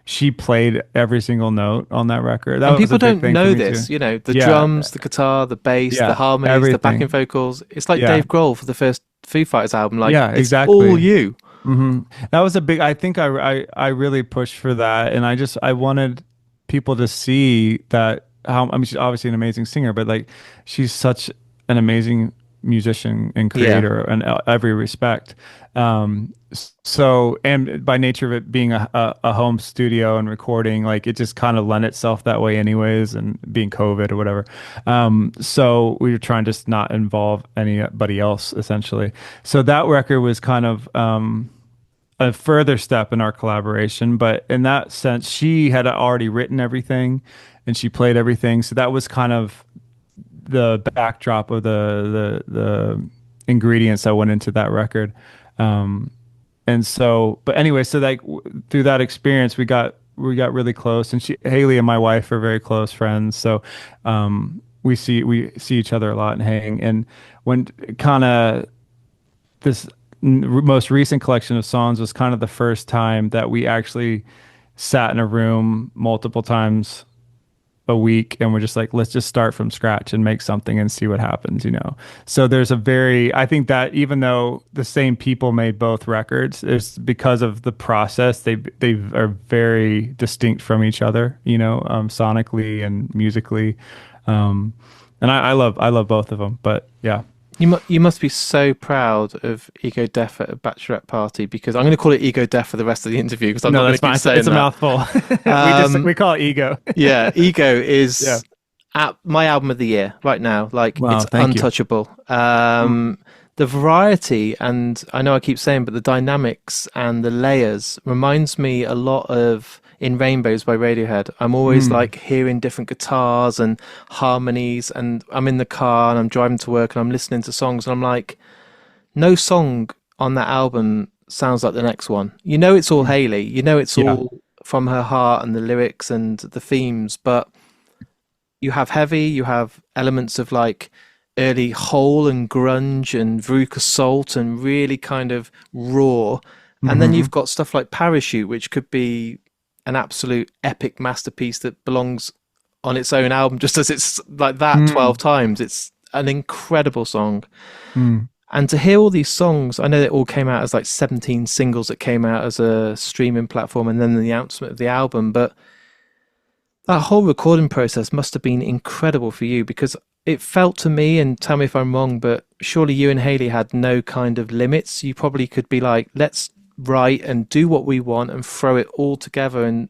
she played every single note on that record. And That was people a big don't thing for know me too. this, the Yeah, drums, the guitar, the bass, the yeah, harmonies, the backing everything. vocals. It's like Yeah, Dave Grohl for the first Foo Fighters album. Like, yeah, it's all exactly. you. That was a big, I think I really pushed for that. And I wanted people to see that I mean, she's obviously an amazing singer, but like she's such an amazing musician and Yeah. creator in every respect. So, and by nature of it being a home studio and recording, like it just kind of lent itself that way anyways, and being COVID or whatever. So we were trying to just not involve anybody else essentially. So that record was kind of, a further step in our collaboration. But in that sense, she had already written everything and she played everything. So that was kind of the backdrop of the ingredients that went into that record. Um, and so, but anyway, so like through that experience, we got really close, and Haley and my wife are very close friends. So, we see each other a lot and hang. And when kind of this most recent collection of songs was kind of the first time that we actually sat in a room multiple times a week and we're just like, let's just start from scratch and make something and see what happens. So I think that even though the same people made both records, it's because of the process. They are very distinct from each other, sonically and musically. Um, and I love both of them, but yeah. You must be so proud of Ego Death at a bachelorette party, because I'm going to call it Ego Death for the rest of the interview because I'm not No, going to that's keep fine. saying It's a that. mouthful. We Um, call it ego. yeah, Ego Yeah. is at my album of the year right now. Like, Wow, it's thank you. untouchable. Mm. The variety, and I know I keep saying, but the dynamics and the layers reminds me a lot of In Rainbows by Radiohead. I'm always Mm. like hearing different guitars and harmonies, and I'm in the car and I'm driving to work and I'm listening to songs and I'm like, no song on that album sounds like the next one. It's all Mm. Haley. It's Yeah. all from her heart and the lyrics and the themes, but you have heavy, you have elements of like early Hole and grunge and Veruca Salt and really kind of raw. And then Hmm. you've got stuff like Parachute, which could be an absolute epic masterpiece that belongs on its own album, just as it's like that Mm. 12 times. It's an incredible song. Mm. And to hear all these songs, I know they all came out as like 17 singles that came out as a streaming platform and then the announcement of the album, but that whole recording process must have been incredible for you, because it felt to me, and tell me if I'm wrong, but surely you and Haley had no kind of limits. You probably could be like, let's write and do what we want and throw it all together and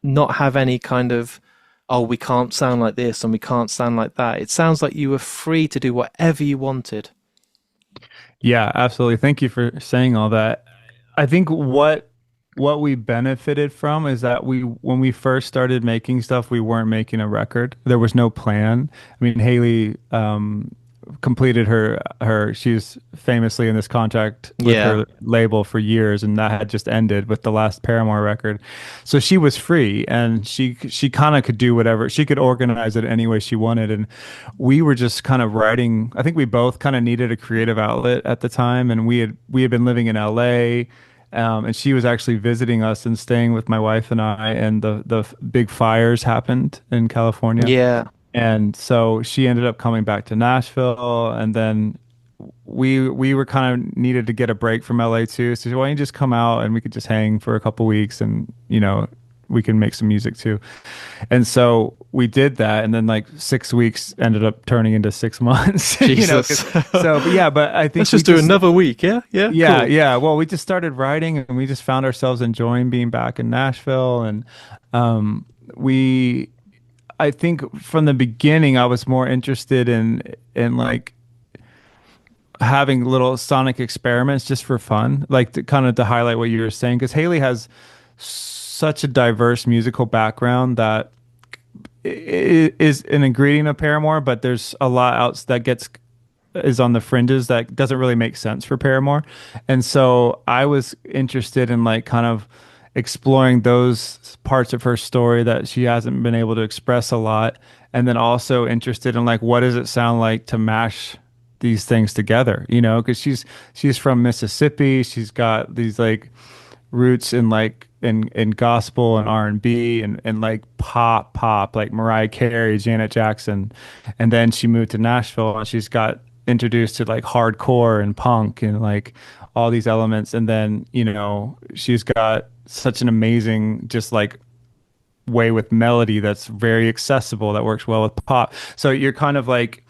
not have any kind of, oh, we can't sound like this and we can't sound like that. It sounds like you were free to do whatever you wanted. Yeah, absolutely. Thank you for saying all that. I think what what we benefited from is that when we first started making stuff, we weren't making a record. There was no plan. I mean, Haley completed she's famously in this contract with Yeah. her label for years, and that had just ended with the last Paramore record. So she was free, and she kind of could do whatever. She could organize it any way she wanted, and we were just kind of writing. I think we both kind of needed a creative outlet at the time, and we had been living in LA. And she was actually visiting us and staying with my wife and I, and the big fires happened in California. Yeah. And so she ended up coming back to Nashville, and then we were kind of needed to get a break from LA too. So why don't you just come out and we could just hang for a couple weeks, and we can make some music too. And so we did that, and then like 6 weeks ended up turning into 6 months. Jesus. But yeah, but I think Let's just do another week. Yeah. Yeah. yeah, Cool. yeah. Well, we just started writing, and we just found ourselves enjoying being back in Nashville, and um, we I think from the beginning I was more interested in like having little sonic experiments just for fun, like to kind of to highlight what you were saying, because Haley has such a diverse musical background that is an ingredient of Paramore, but there's a lot else that gets is on the fringes that doesn't really make sense for Paramore. And so I was interested in like kind of exploring those parts of her story that she hasn't been able to express a lot. And then also interested in like, what does it sound like to mash these things together, because she's from Mississippi. She's got these like roots in like in gospel and R&B and like pop like Mariah Carey, Janet Jackson. And then she moved to Nashville, and she's got introduced to like hardcore and punk and like all these elements. And then she's got such an amazing just like way with melody that's very accessible, that works well with pop. So you're kind of like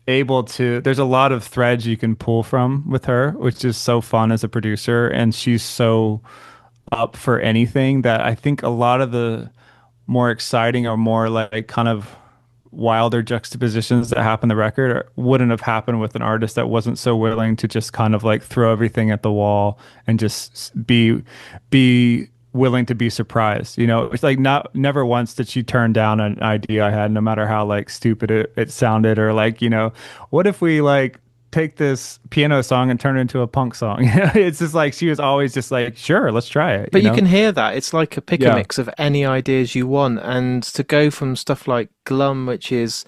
able to, there's a lot of threads you can pull from with her, which is so fun as a producer. And she's so up for anything that I think a lot of the more exciting or more like kind of wilder juxtapositions that happen in the record wouldn't have happened with an artist that wasn't so willing to just kind of like throw everything at the wall and just be willing to be surprised. It's like never once did she turn down an idea I had, no matter how like stupid it sounded, or like, what if we like take this piano song and turn it into a punk song? It's just like she was always just like, sure, let's try it. But you can hear that. It's like a pick a Yeah. mix of any ideas you want. And to go from stuff like Glum, which is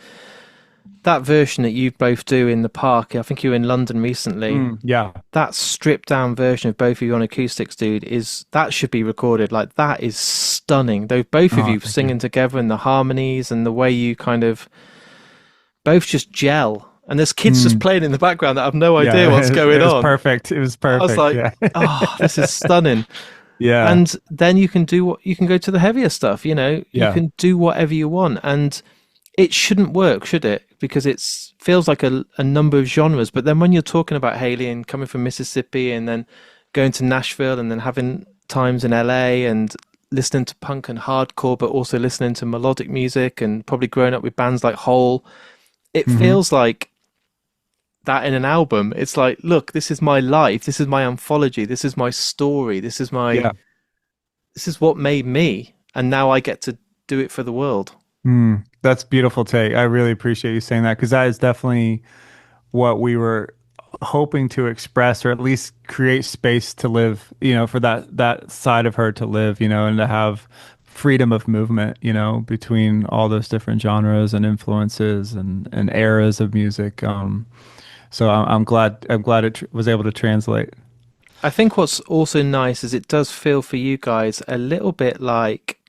that version that you both do in the park, I think you were in London recently. Yeah. That stripped down version of both of you on acoustics, dude, that should be recorded. Like, that is stunning. Though both of you Thank singing you. together, and the harmonies and the way you kind of both just gel. And there's kids just playing in the background that have no idea what's going it was on. perfect. It was perfect. I was like, yeah. oh, this is stunning. Yeah. And then you can go to the heavier stuff, you Yeah. can do whatever you want. And it shouldn't work, should it? Because it feels like a number of genres. But then when you're talking about Haley and coming from Mississippi and then going to Nashville and then having times in LA and listening to punk and hardcore, but also listening to melodic music and probably growing up with bands like Hole, it feels like that in an album. It's like, look, this is my life. This is my anthology. This is my story. This is this is what made me. And now I get to do it for the world. That's beautiful take. I really appreciate you saying that, because that is definitely what we were hoping to express, or at least create space to live, for that side of her to live, and to have freedom of movement, between all those different genres and influences and eras of music. So I'm glad it was able to translate. I think what's also nice is it does feel for you guys a little bit like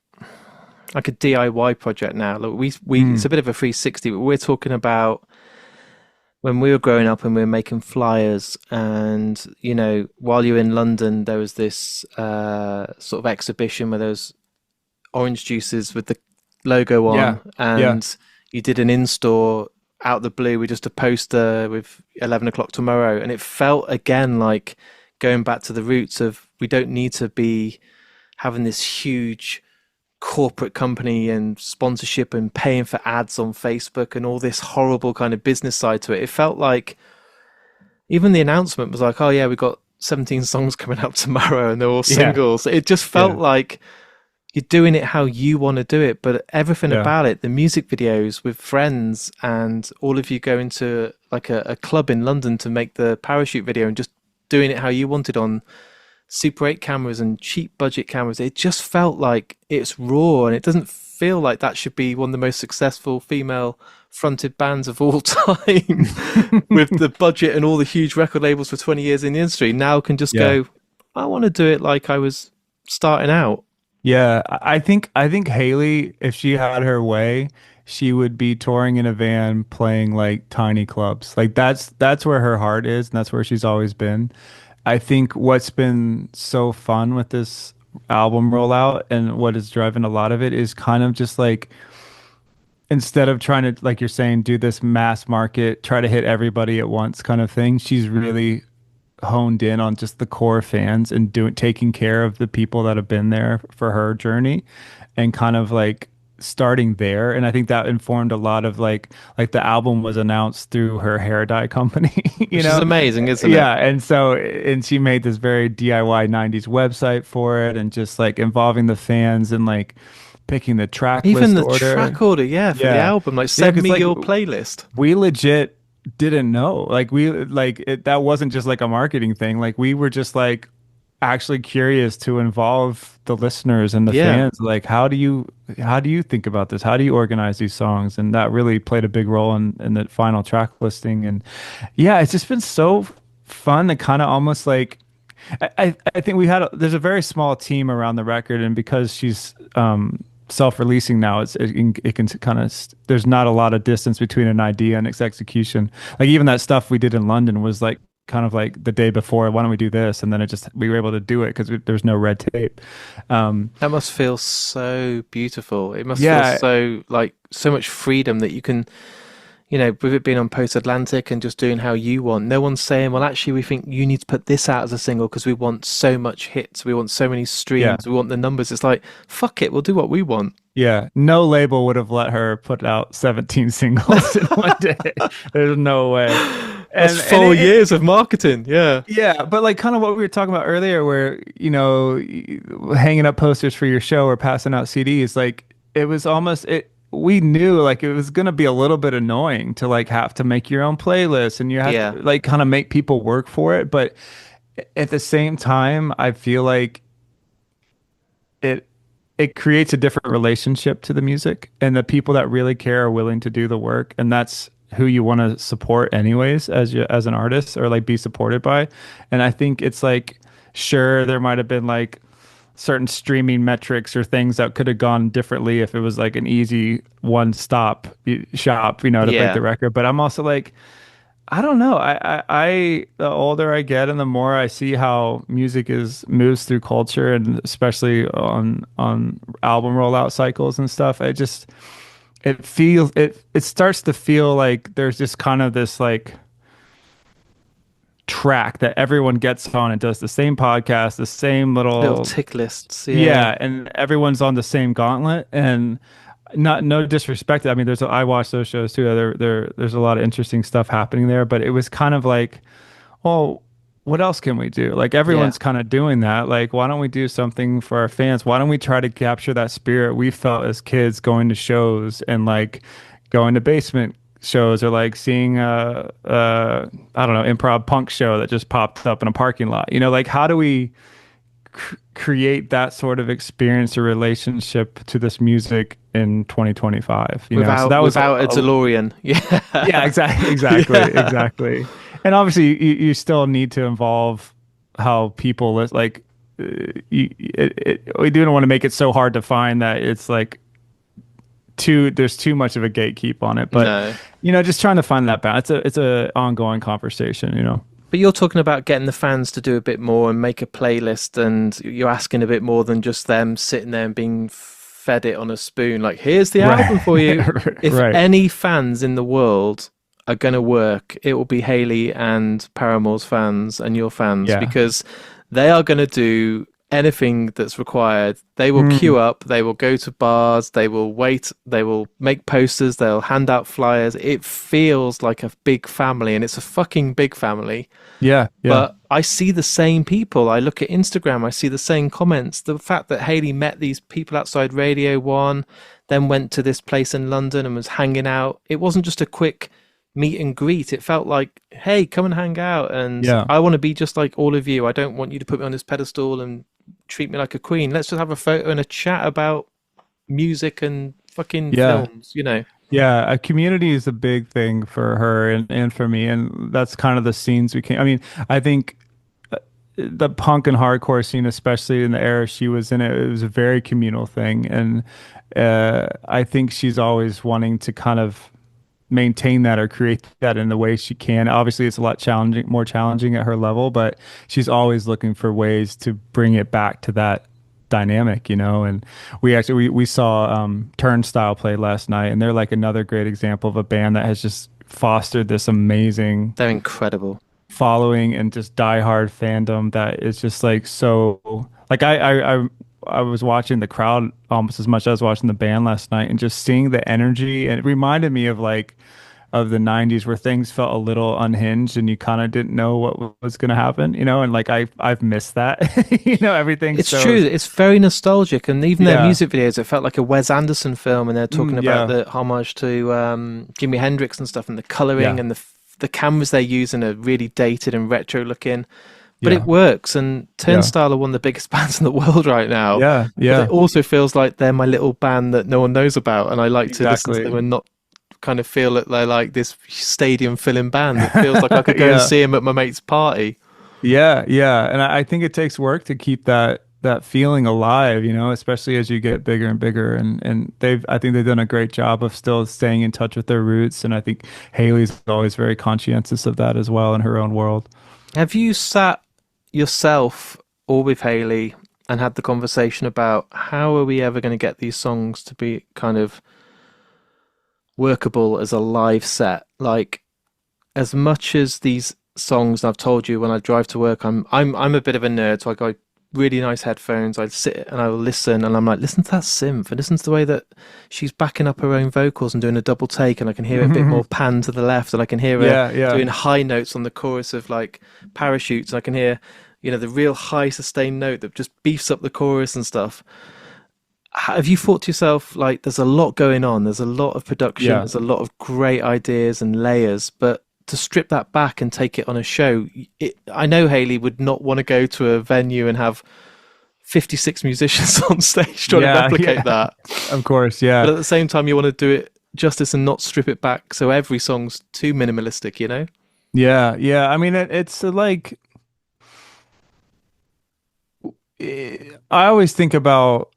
a DIY project now. Look, we it's a bit of a 360, but we're talking about when we were growing up and we were making flyers, and while you were in London, there was this sort of exhibition where there was orange juices with the logo on, and you did an in-store out of the blue with just a poster with 11 o'clock tomorrow, and it felt again like going back to the roots of, we don't need to be having this huge corporate company and sponsorship and paying for ads on Facebook and all this horrible kind of business side to it. It felt like even the announcement was like, oh yeah, we got 17 songs coming out tomorrow and they're all Yeah. singles. It just felt Yeah. like you're doing it how you want to do it, but everything Yeah. about it, the music videos with friends and all of you going to like a club in London to make the parachute video and just doing it how you wanted on Super 8 cameras and cheap budget cameras. It just felt like it's raw, and it doesn't feel like that should be one of the most successful female fronted bands of all time with the budget and all the huge record labels for 20 years in the industry now can just Yeah. go, I want to do it like I was starting out. Yeah, I think Haley, if she had her way, she would be touring in a van playing like tiny clubs. Like that's where her heart is, and that's where she's always been. I think what's been so fun with this album rollout and what is driving a lot of it is kind of just like instead of trying to, like you're saying, do this mass market, try to hit everybody at once kind of thing, she's really honed in on just the core fans and doing taking care of the people that have been there for her journey and kind of like starting there. And I think that informed a lot of like the album was announced through her hair dye company, you Which is know? amazing, isn't it? Yeah, and she made this very DIY 90s website for it and just like involving the fans and like picking the track Even list the order. track order, yeah, for the Yeah. album. Like, Yeah, send 'cause me like your playlist. we legit didn't know. Like we like it, that wasn't just like a marketing thing. Like we were just like actually curious to involve the listeners and the Yeah. fans. Like how do you think about this? How do you organize these songs? And that really played a big role in the final track listing. And yeah, it's just been so fun to kind of almost like I think there's a very small team around the record, and because she's self-releasing now, it can kind of there's not a lot of distance between an idea and its execution. Like even that stuff we did in London was like kind of like the day before, why don't we do this? And then we were able to do it because there's no red tape. That must feel so beautiful. It must feel Yeah, so like so much freedom that you can, with it being on Post Atlantic and just doing how you want. No one's saying, well, actually, we think you need to put this out as a single because we want so much hits, we want so many yeah, streams, we want the numbers. It's like, fuck it, we'll do what we want. yeah. No label would have let her put out 17 singles in one day. There's no way. That's And 4 years of marketing. Yeah. yeah, but like kind of what we were talking about earlier, where hanging up posters for your show or passing out CDs, like it was almost it. We knew like it was gonna be a little bit annoying to like have to make your own playlist and you have Yeah. to like kind of make people work for it, but at the same time, I feel like it it creates a different relationship to the music, and the people that really care are willing to do the work, and that's who you want to support anyways as an artist or like be supported by. And I think it's like sure there might have been like certain streaming metrics or things that could have gone differently if it was like an easy one stop shop, to break Yeah. the record. But I'm also like, I don't know. The older I get and the more I see how music moves through culture and especially on album rollout cycles and stuff, it starts to feel like there's just kind of this like track that everyone gets on and does the same podcast, the same Little little tick lists. Yeah. yeah, and everyone's on the same gauntlet. And not no disrespect. I mean, I watch those shows too. There's a lot of interesting stuff happening there, but it was kind of like, well, what else can we do? Like Yeah. everyone's kind of doing that. Like, why don't we do something for our fans? Why don't we try to capture that spirit we felt as kids going to shows and like going to basement shows or like seeing I don't know, improv punk show that just popped up in a parking lot. Like how do we create that sort of experience or relationship to this music in 2025? So that was Without a DeLorean. Yeah. yeah, exactly, Yeah. exactly. And obviously, you still need to involve how people like. We do not want to make it so hard to find that it's like there's too much of a gatekeep on it, but No. just trying to find that balance. It's a ongoing conversation. But you're talking about getting the fans to do a bit more and make a playlist, and you're asking a bit more than just them sitting there and being fed it on a spoon. Like, here's the album for you. If Right. any fans in the world are going to work, it will be Haley and Paramore's fans and your fans, Yeah. because they are going to do anything that's required. They will queue up, they will go to bars, they will wait, they will make posters, they'll hand out flyers. It feels like a big family, and it's a fucking big family. Yeah, yeah. But I see the same people. I look at Instagram, I see the same comments. The fact that Hayley met these people outside Radio 1, then went to this place in London and was hanging out. It wasn't just a quick meet and greet. It felt like, hey, come and hang out. And Yeah. I want to be just like all of you. I don't want you to put me on this pedestal and treat me like a queen. Let's just have a photo and a chat about music and fucking Yeah. films, you know. Yeah, a community is a big thing for her and for me, and that's kind of the scenes we came. I mean, I think the punk and hardcore scene, especially in the era she was in, it was a very communal thing, and I think she's always wanting to kind of maintain that or create that in the way she can. Obviously, it's a lot challenging, more challenging at her level, but she's always looking for ways to bring it back to that dynamic, you know. And we saw Turnstile play last night, and they're like another great example of a band that has just fostered this amazing They're incredible. following and just diehard fandom that is just like so like I was watching the crowd almost as much as I was watching the band last night, and just seeing the energy, and it reminded me of like of the 90s where things felt a little unhinged and you kind of didn't know what was going to happen, you know. And like I've missed that. You know, everything. It's so true. It's very nostalgic, and even their yeah. music videos, it felt like a Wes Anderson film. And they're talking about Yeah. the homage to Jimi Hendrix and stuff, and the coloring Yeah. and the cameras they're using are really dated and retro looking. But Yeah. it works, and Turnstile are one of the biggest bands in the world right now. Yeah. But Yeah. it also feels like they're my little band that no one knows about, and I like to listen to Exactly. them and not kind of feel that they're like this stadium filling band. It feels like I could go and Yeah. see them at my mate's party. Yeah, yeah, and I think it takes work to keep that feeling alive, you know, especially as you get bigger and bigger. And I think they've done a great job of still staying in touch with their roots. And I think Haley's always very conscientious of that as well in her own world. Have you sat yourself or with Hayley and had the conversation about how are we ever going to get these songs to be kind of workable as a live set? Like, as much as these songs, I've told you when I drive to work, I'm a bit of a nerd, so I got really nice headphones. I sit and I will listen, and I'm like, listen to that synth, and listen to the way that she's backing up her own vocals and doing a double take, and I can hear it a bit more pan to the left, and I can hear her Yeah. doing high notes on the chorus of like Parachutes, and I can hear, you know, the real high sustained note that just beefs up the chorus and stuff. Have you thought to yourself, like, there's a lot going on, there's a lot of production, Yeah. there's a lot of great ideas and layers, but to strip that back and take it on a show, I know Hayley would not want to go to a venue and have 56 musicians on stage trying to replicate that. Of course, yeah. But at the same time, you want to do it justice and not strip it back so every song's too minimalistic, you know? Yeah, yeah. I mean, it's like I always think about.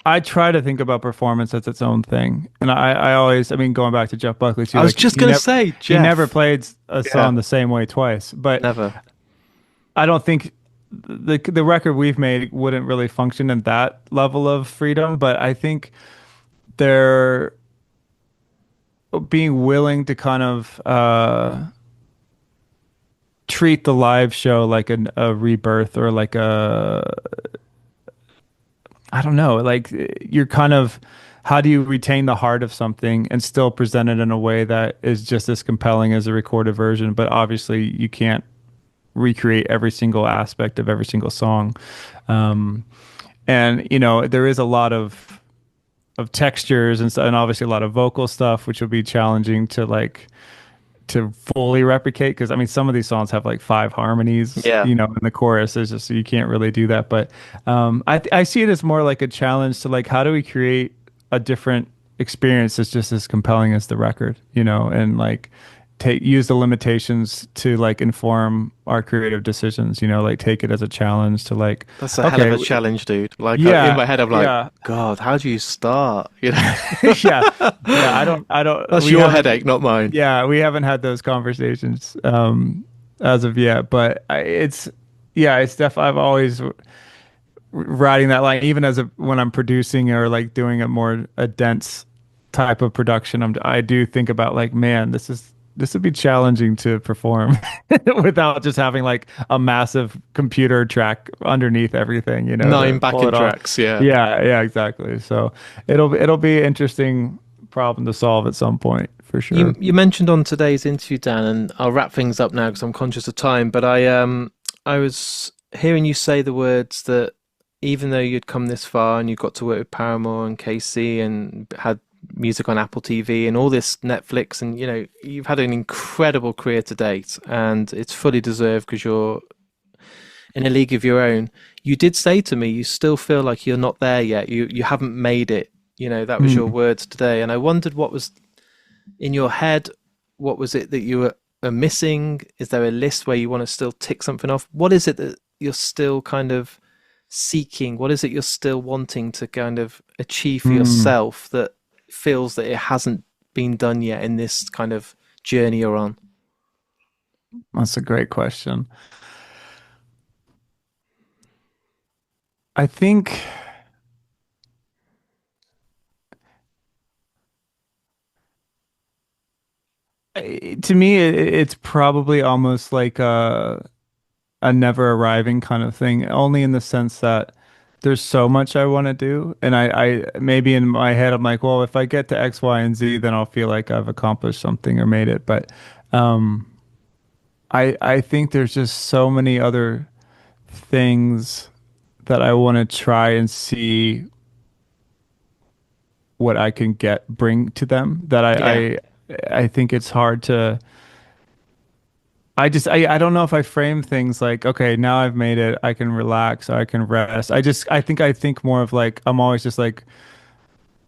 I try to think about performance as its own thing, and I always, I mean, going back to Jeff Buckley too. I was like, just he going to never- say, he Jeff. never played a song the same way twice, but Never. I don't think the record we've made wouldn't really function in that level of freedom. But I think they're being willing to kind of treat the live show like a rebirth or like a I don't know, like you're kind of how do you retain the heart of something and still present it in a way that is just as compelling as a recorded version, but obviously you can't recreate every single aspect of every single song. And you know, there is a lot of textures and obviously a lot of vocal stuff, which will be challenging to like to fully replicate because I mean some of these songs have like 5 harmonies, Yeah. you know, in the chorus. It's just you can't really do that. But I see it as more like a challenge to like how do we create a different experience that's just as compelling as the record, you know, and like use the limitations to like inform our creative decisions, you know, like take it as a challenge to like That's a hell of a challenge, dude. Like, Yeah, in my head, I'm like, yeah. God, how do you start? You know, yeah, I don't. that's we your haven't- headache, not mine. Yeah, we haven't had those conversations as of yet, but it's definitely I've always riding that line, even as when I'm producing or like doing a dense type of production. I do think about like, man, this would be challenging to perform without just having like a massive computer track underneath everything, you know, 9 to backing pull it off. tracks, yeah. Yeah, exactly. So it'll be an interesting problem to solve at some point for sure. You mentioned on today's interview, Dan, and I'll wrap things up now because I'm conscious of time. But I was hearing you say the words that even though you'd come this far and you got to work with Paramore and KC and had music on Apple TV and all this Netflix, and you've had an incredible career to date, and it's fully deserved because you're in a league of your own. You did say to me you still feel like you're not there yet. You haven't made it. That was your Mm. words today, and I wondered what was in your head. What was it that you are missing? Is there a list where you want to still tick something off? What is it that you're still kind of seeking? What is it you're still wanting to kind of achieve for Mm. yourself that feels that it hasn't been done yet in this kind of journey you're on? That's a great question. I think to me, it's probably almost like a never arriving kind of thing, only in the sense that there's so much I want to do. And I maybe in my head, I'm like, well, if I get to X, Y, and Z, then I'll feel like I've accomplished something or made it. But um, I think there's just so many other things that I want to try and see what I can bring to them that Yeah, I think it's hard to. I don't know if I frame things like, okay, now I've made it, I can relax, I can rest. I think more of like I'm always just like,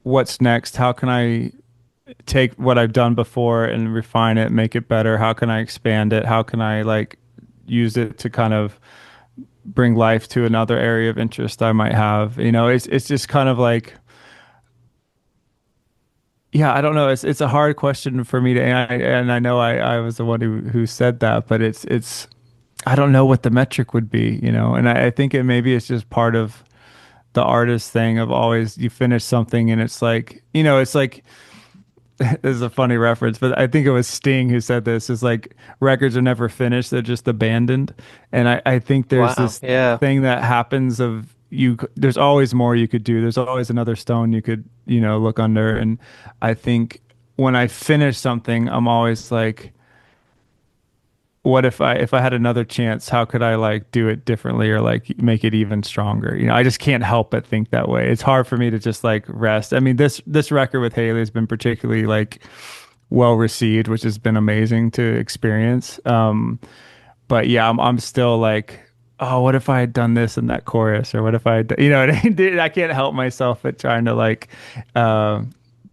what's next? How can I take what I've done before and refine it, make it better? How can I expand it? How can I like use it to kind of bring life to another area of interest I might have? It's just kind of like, yeah, I don't know. It's a hard question for me to, and I know I was the one who said that, but it's I don't know what the metric would be, and I think it maybe it's just part of the artist thing of always you finish something and it's like, it's like this is a funny reference, but I think it was Sting who said this is like records are never finished, they're just abandoned. And I think there's wow, this yeah. thing that happens of there's always more you could do. There's always another stone you could, look under. And I think when I finish something, I'm always like, what if I had another chance, how could I like do it differently or like make it even stronger? I just can't help but think that way. It's hard for me to just like rest. I mean, this record with Haley has been particularly like well received, which has been amazing to experience. But yeah, I'm still like, oh, what if I had done this in that chorus, or what if I had, what I mean? I can't help myself at trying to like, uh,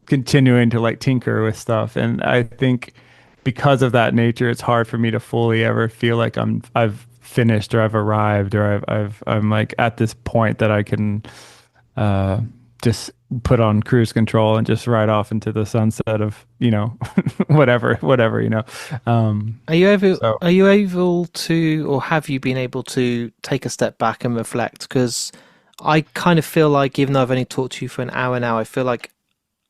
continuing to like tinker with stuff. And I think because of that nature, it's hard for me to fully ever feel like I've finished or I've arrived or I'm like at this point that I can uh, just put on cruise control and just ride off into the sunset of, whatever. Are you able, So are you able to, or have you been able to take a step back and reflect? Because I kind of feel like, even though I've only talked to you for an hour now, I feel like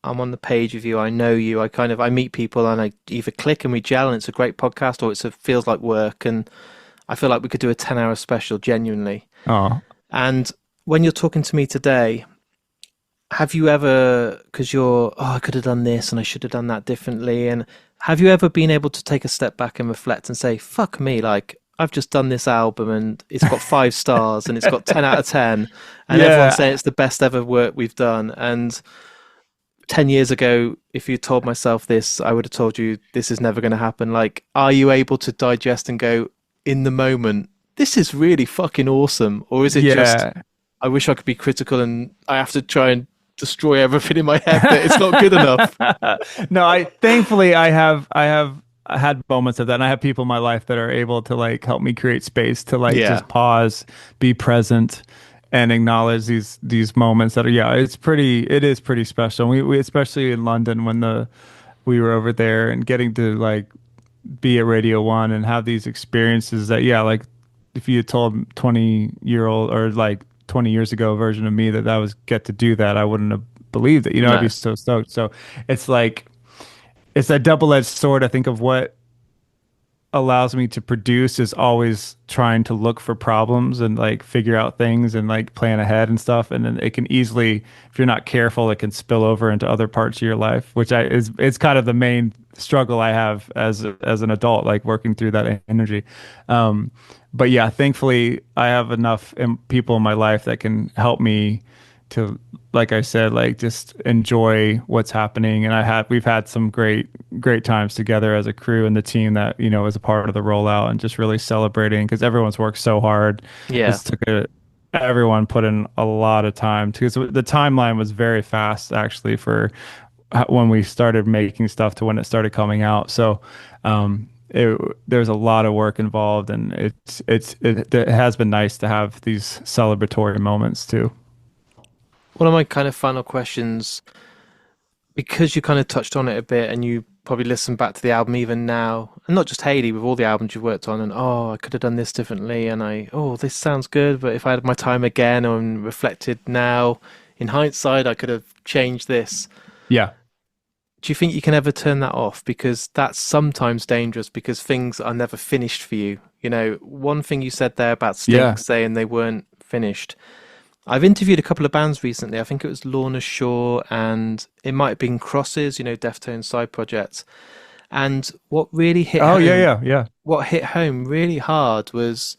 I'm on the page with you. I know you. I meet people and I either click and we gel and it's a great podcast, or it feels like work. And I feel like we could do a 10-hour special genuinely. oh And when you're talking to me today, have you ever, because I could have done this and I should have done that differently. And have you ever been able to take a step back and reflect and say, fuck me, like, I've just done this album and it's got 5 stars and it's got 10 out of 10 and everyone's yeah. saying it's the best ever work we've done. And 10 years ago, if you told myself this, I would have told you this is never going to happen. Like, are you able to digest and go in the moment, this is really fucking awesome? Or is it just, Yeah. I wish I could be critical and I have to try and destroy everything in my head that it's not good enough? No, I thankfully I have had moments of that, and I have people in my life that are able to like help me create space to like Yeah, just pause, be present, and acknowledge these moments that are, yeah, it is pretty special. We especially in London when we were over there and getting to like be at Radio One and have these experiences that, yeah, like if you had told 20-year-old or like 20 years ago version of me that I was get to do that, I wouldn't have believed it. I'd be no. so stoked. So it's like it's a double-edged sword, I think, of what allows me to produce is always trying to look for problems and like figure out things and like plan ahead and stuff. And then it can easily, if you're not careful, it can spill over into other parts of your life, which is it's kind of the main struggle I have as an adult, like working through that energy. Um, but yeah, thankfully I have enough people in my life that can help me to, like I said, like just enjoy what's happening. And we've had some great times together as a crew and the team that, was a part of the rollout and just really celebrating because everyone's worked so hard. Yeah. This took everyone put in a lot of time because the timeline was very fast actually for when we started making stuff to when it started coming out. So, there's a lot of work involved, and it has been nice to have these celebratory moments too. One of my kind of final questions, because you kind of touched on it a bit and you probably listen back to the album even now, and not just Hayley, with all the albums you've worked on, and oh, I could have done this differently, and this sounds good, but if I had my time again and reflected now, in hindsight, I could have changed this. Yeah. Do you think you can ever turn that off? Because that's sometimes dangerous because things are never finished for you. One thing you said there about Yeah. Stink saying they weren't finished. I've interviewed a couple of bands recently. I think it was Lorna Shore and it might have been Crosses, Deftones side projects. And what really hit Oh, home, yeah. what hit home really hard was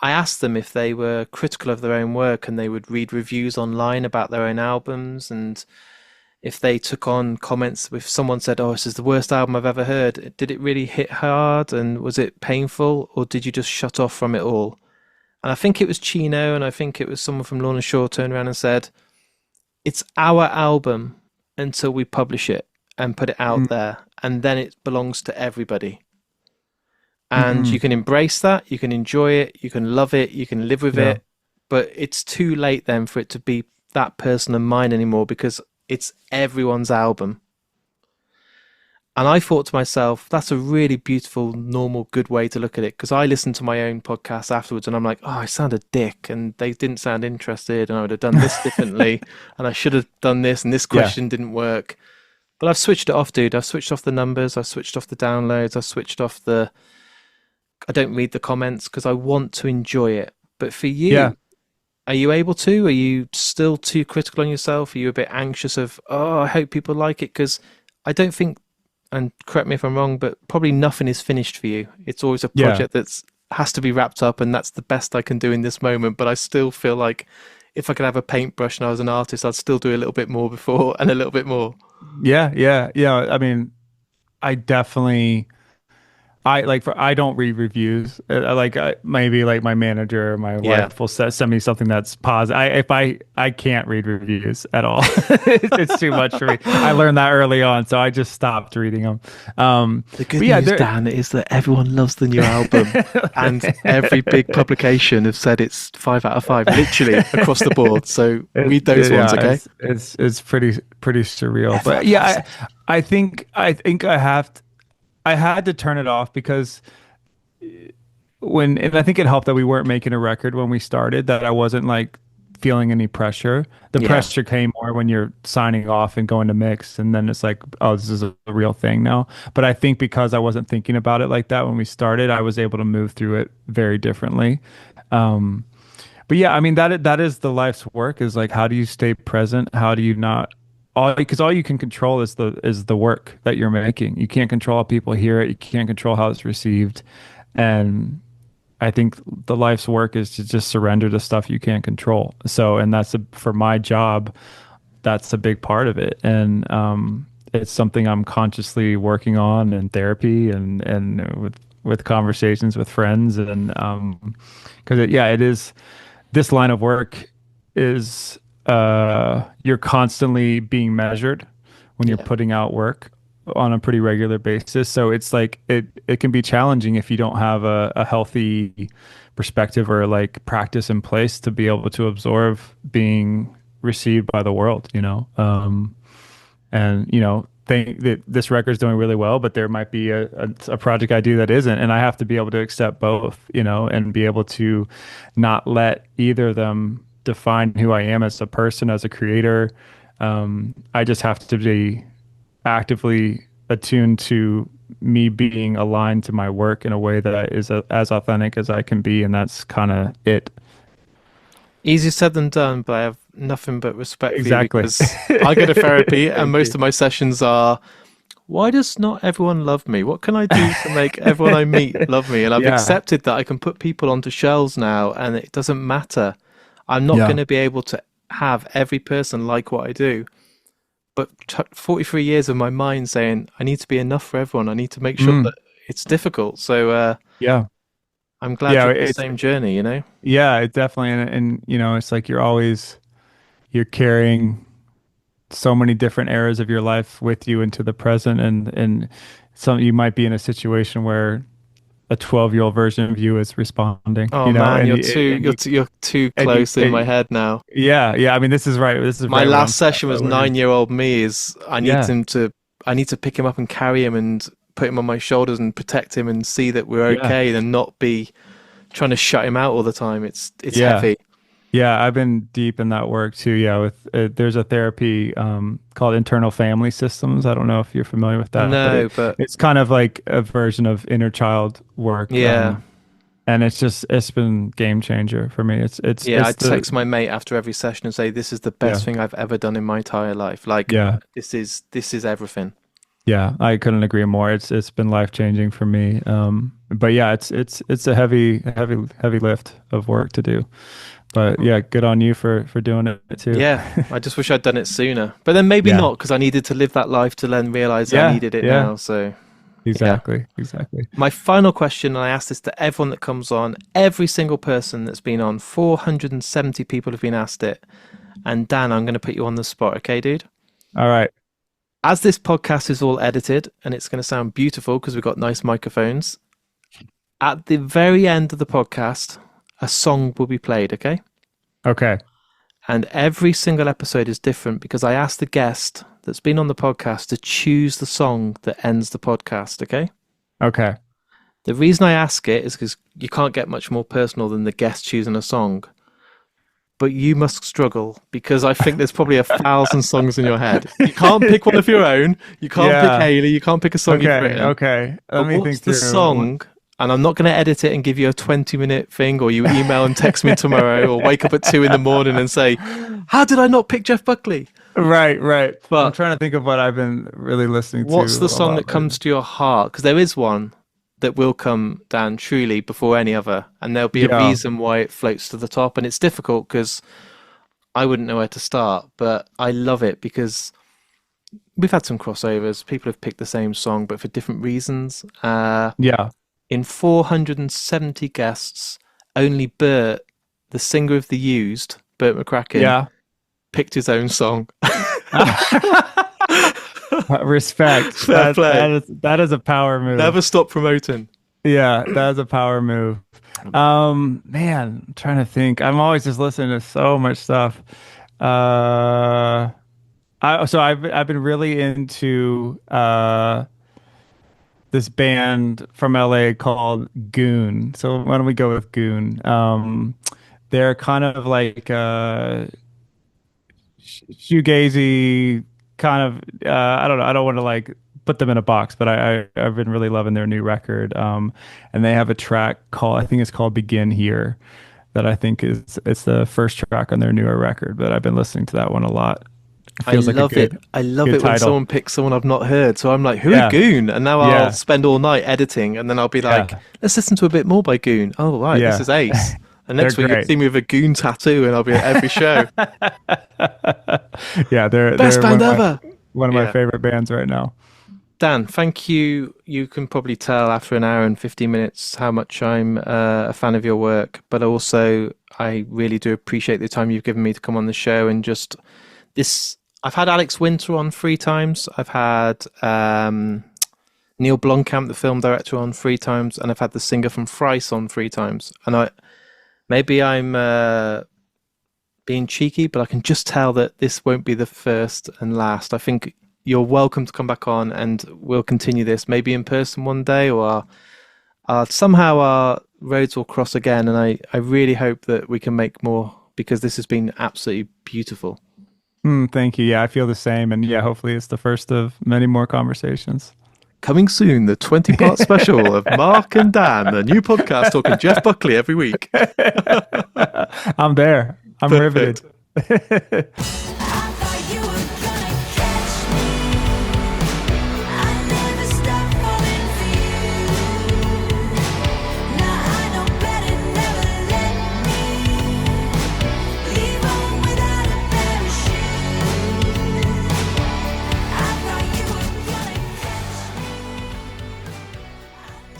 I asked them if they were critical of their own work and they would read reviews online about their own albums, and if they took on comments, if someone said, "Oh, this is the worst album I've ever heard," did it really hit hard and was it painful, or did you just shut off from it all? And I think it was Chino, and I think it was someone from Lorna Shore turned around and said, "It's our album until we publish it and put it out there, and then it belongs to everybody." And Mm-hmm. you can embrace that, you can enjoy it, you can love it, you can live with Yeah. it, but it's too late then for it to be that person and mine anymore because it's everyone's album. And I thought to myself, that's a really beautiful, normal, good way to look at it. Because I listened to my own podcast afterwards and I'm like, oh, I sound a dick and they didn't sound interested and I would have done this differently and I should have done this and this Yeah. question didn't work. But I've switched it off, dude. I've switched off the numbers. I've switched off the downloads. I've switched off I don't read the comments because I want to enjoy it. But for Yeah. you, are you able to? Are you still too critical on yourself? Are you a bit anxious of, oh, I hope people like it? Because I don't think, and correct me if I'm wrong, but probably nothing is finished for you. It's always a Yeah. project that's has to be wrapped up, and that's the best I can do in this moment. But I still feel like if I could have a paintbrush and I was an artist, I'd still do a little bit more before and a little bit more. Yeah. I mean, I definitely I don't read reviews. Maybe like my manager or my Yeah. wife will send me something that's positive. I can't read reviews at all. It's too much for me. I learned that early on, so I just stopped reading them. The good But yeah, news, Dan, is that everyone loves the new album, and every big publication have said it's 5 out of 5, literally across the board. So read those ones, okay? it's pretty surreal. Everyone But yeah, loves it. I think I had to turn it off because and I think it helped that we weren't making a record when we started, that I wasn't like feeling any pressure. The Yeah, pressure came more when you're signing off and going to mix, and then it's like, oh, this is a real thing now. But I think because I wasn't thinking about it like that when we started, I was able to move through it very differently. Um, but yeah, I mean that is the life's work, is like, how do you stay present? How do you not because all you can control is the work that you're making. You can't control how people hear it. You can't control how it's received. And I think the life's work is to just surrender to stuff you can't control. So, and for my job, that's a big part of it. And it's something I'm consciously working on in therapy and with conversations with friends. And because it is, this line of work is you're constantly being measured when you're yeah. putting out work on a pretty regular basis. So it's like it can be challenging if you don't have a healthy perspective or like practice in place to be able to absorb being received by the world, and think that this record's doing really well, but there might be a project I do that isn't, and I have to be able to accept both, and be able to not let either of them define who I am as a person, as a creator. I just have to be actively attuned to me being aligned to my work in a way that is as authentic as I can be, and that's kind of it. Easier said than done, but I have nothing but respect for you Exactly. because I go to therapy and Thank most you. of my sessions are why does not everyone love me? What can I do to make everyone I meet love me? And I've Yeah. accepted that I can put people onto shelves now, and it doesn't matter. I'm not Yeah. going to be able to have every person like what I do. But 43 years of my mind saying I need to be enough for everyone. I need to make sure that Mm. it's difficult. So Yeah. I'm glad Yeah. you're on the same journey, you know? Yeah, it definitely, and it's like you're carrying so many different eras of your life with you into the present, and some you might be in a situation where a 12-year-old version of you is responding, Oh man, and you're you too and you're you too, you're too and you close in my and head now. yeah, yeah. I mean, this is right. This is My right what I'm last session was what you're 9-year-old me. Is yeah, I need to pick him up and carry him and put him on my shoulders and protect him and see that we're yeah, okay and not be trying to shut him out all the time. It's yeah. heavy. Yeah, I've been deep in that work too. Yeah, with there's a therapy called internal family systems. I don't know if you're familiar with that, but No, but it's kind of like a version of inner child work. yeah. And it's been game changer for me. Yeah, I It's the text my mate after every session and say this is the best yeah, thing I've ever done in my entire life. Like yeah, this is everything. yeah. I couldn't agree more. It's been life changing for me. But yeah, it's a heavy lift of work to do. But yeah, good on you for doing it too. Yeah, I just wish I'd done it sooner. But then maybe Yeah, not because I needed to live that life to then realize I yeah, needed it yeah. now. So, yeah. Exactly, exactly. My final question, and I ask this to everyone that comes on, every single person that's been on, 470 people have been asked it. And Dan, I'm going to put you on the spot, okay, dude? All right. As this podcast is all edited and it's going to sound beautiful because we've got nice microphones, at the very end of the podcast, a song will be played, okay? Okay. And every single episode is different because I asked the guest that's been on the podcast to choose the song that ends the podcast, okay? Okay. The reason I ask it is because you can't get much more personal than the guest choosing a song. But you must struggle because I think there's probably 1,000 songs in your head. You can't pick one of your own. You can't pick Yeah. Haley. You can't pick a song you've Okay. written. Okay. Let But me what's think the through. song? And I'm not going to edit it and give you a 20-minute thing, or you email and text me tomorrow, or wake up at 2 in the morning and say, "How did I not pick Jeff Buckley?" Right, right. I'm But trying to think of what I've been really listening to what's the a song lot that comes to your heart? Because there is one that will come down truly before any other, and there'll be a Yeah. reason why it floats to the top. And it's difficult because I wouldn't know where to start, but I love it because we've had some crossovers. People have picked the same song, but for different reasons. Yeah. In 470 guests, only Bert, the singer of The Used, Bert McCracken, Yeah. picked his own song. Respect. Fair play. That is a power move. Never stop promoting. Yeah, that is a power move. Man, I'm trying to think. I'm always just listening to so much stuff. I've been really into this band from LA called Goon. So why don't we go with Goon? They're kind of like shoegazy kind of I don't know. I don't want to like put them in a box, but I've been really loving their new record. And they have a track called I think it's called Begin Here that I think it's the first track on their newer record, but I've been listening to that one a lot. It I feels like a love it. I love good it when title. someone picks someone I've not heard. So I'm like, who are Yeah. Goon? And now I'll Yeah. spend all night editing, and then I'll be like, Yeah. let's listen to a bit more by Goon. Oh, right, this Yeah. is ace. And next They're week you'll great. see me with a Goon tattoo, and I'll be at every show. Yeah, Best they're band ever. one of my Yeah. favorite bands right now. Dan, thank you. You can probably tell after an hour and 15 minutes how much I'm a fan of your work, but also I really do appreciate the time you've given me to come on the show and just this. I've had Alex Winter on 3 times. I've had Neil Blomkamp, the film director, on 3 times, and I've had the singer from Thrice on 3 times. And maybe I'm being cheeky, but I can just tell that this won't be the first and last. I think you're welcome to come back on, and we'll continue this maybe in person one day, or somehow our roads will cross again. And I really hope that we can make more because this has been absolutely beautiful. Thank you. Yeah, I feel the same. And yeah, hopefully it's the first of many more conversations. Coming soon, the 20-part special of Mark and Dan, a new podcast talking Jeff Buckley every week. I'm there. I'm Perfect. riveted. I thought you were gonna catch me. I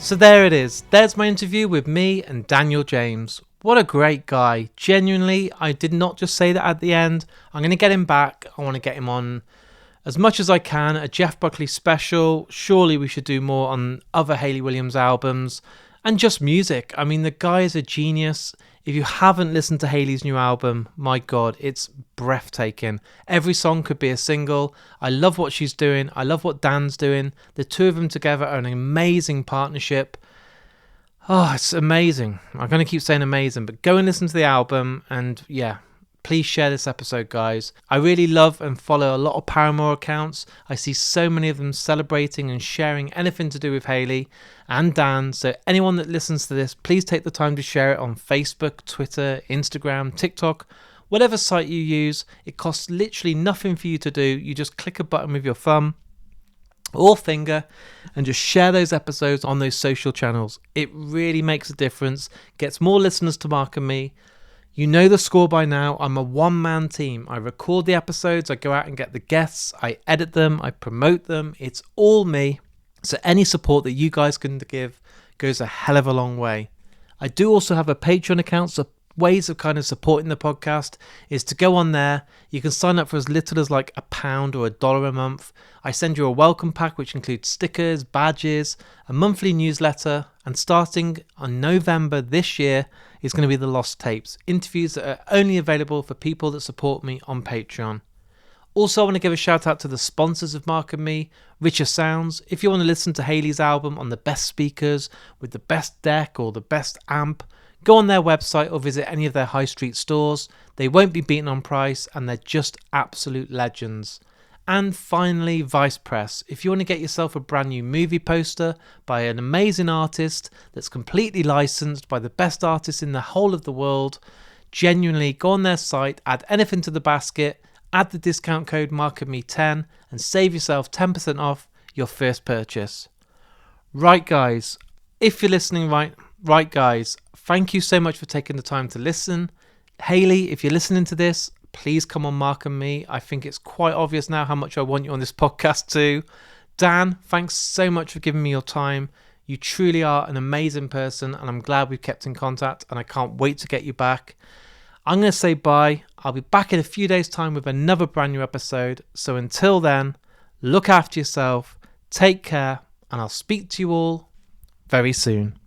So there it is. There's my interview with me and Daniel James. What a great guy. Genuinely, I did not just say that at the end. I'm going to get him back. I want to get him on as much as I can, a Jeff Buckley special. Surely we should do more on other Hayley Williams albums and just music. I mean, the guy is a genius. If you haven't listened to Hayley's new album, my God, it's breathtaking. Every song could be a single. I love what she's doing. I love what Dan's doing. The two of them together are an amazing partnership. Oh, it's amazing. I'm going to keep saying amazing, but go and listen to the album and yeah, please share this episode, guys. I really love and follow a lot of Paramore accounts. I see so many of them celebrating and sharing anything to do with Hayley and Dan. So anyone that listens to this, please take the time to share it on Facebook, Twitter, Instagram, TikTok, whatever site you use. It costs literally nothing for you to do. You just click a button with your thumb or finger and just share those episodes on those social channels. It really makes a difference, gets more listeners to Mark and me. You know the score by now. I'm a one-man team. I record the episodes, I go out and get the guests, I edit them, I promote them. It's all me. So any support that you guys can give goes a hell of a long way. I do also have a Patreon account, so ways of kind of supporting the podcast is to go on there. You can sign up for as little as like £1 or $1 a month. I send you a welcome pack which includes stickers, badges, a monthly newsletter, and starting on November this year is going to be the Lost Tapes, interviews that are only available for people that support me on Patreon. Also, I want to give a shout out to the sponsors of Mark and Me, Richer Sounds. If you want to listen to Hayley's album on the best speakers with the best deck or the best amp, go on their website or visit any of their high street stores. They won't be beaten on price and they're just absolute legends. And finally, Vice Press. If you want to get yourself a brand new movie poster by an amazing artist that's completely licensed by the best artists in the whole of the world, genuinely go on their site, add anything to the basket, add the discount code MarkandMe10 and save yourself 10% off your first purchase. Right guys, if you're listening right guys, thank you so much for taking the time to listen. Hayley, if you're listening to this, please come on Mark and Me. I think it's quite obvious now how much I want you on this podcast too. Dan, thanks so much for giving me your time. You truly are an amazing person and I'm glad we've kept in contact and I can't wait to get you back. I'm going to say bye. I'll be back in a few days' time with another brand new episode. So until then, look after yourself, take care, and I'll speak to you all very soon.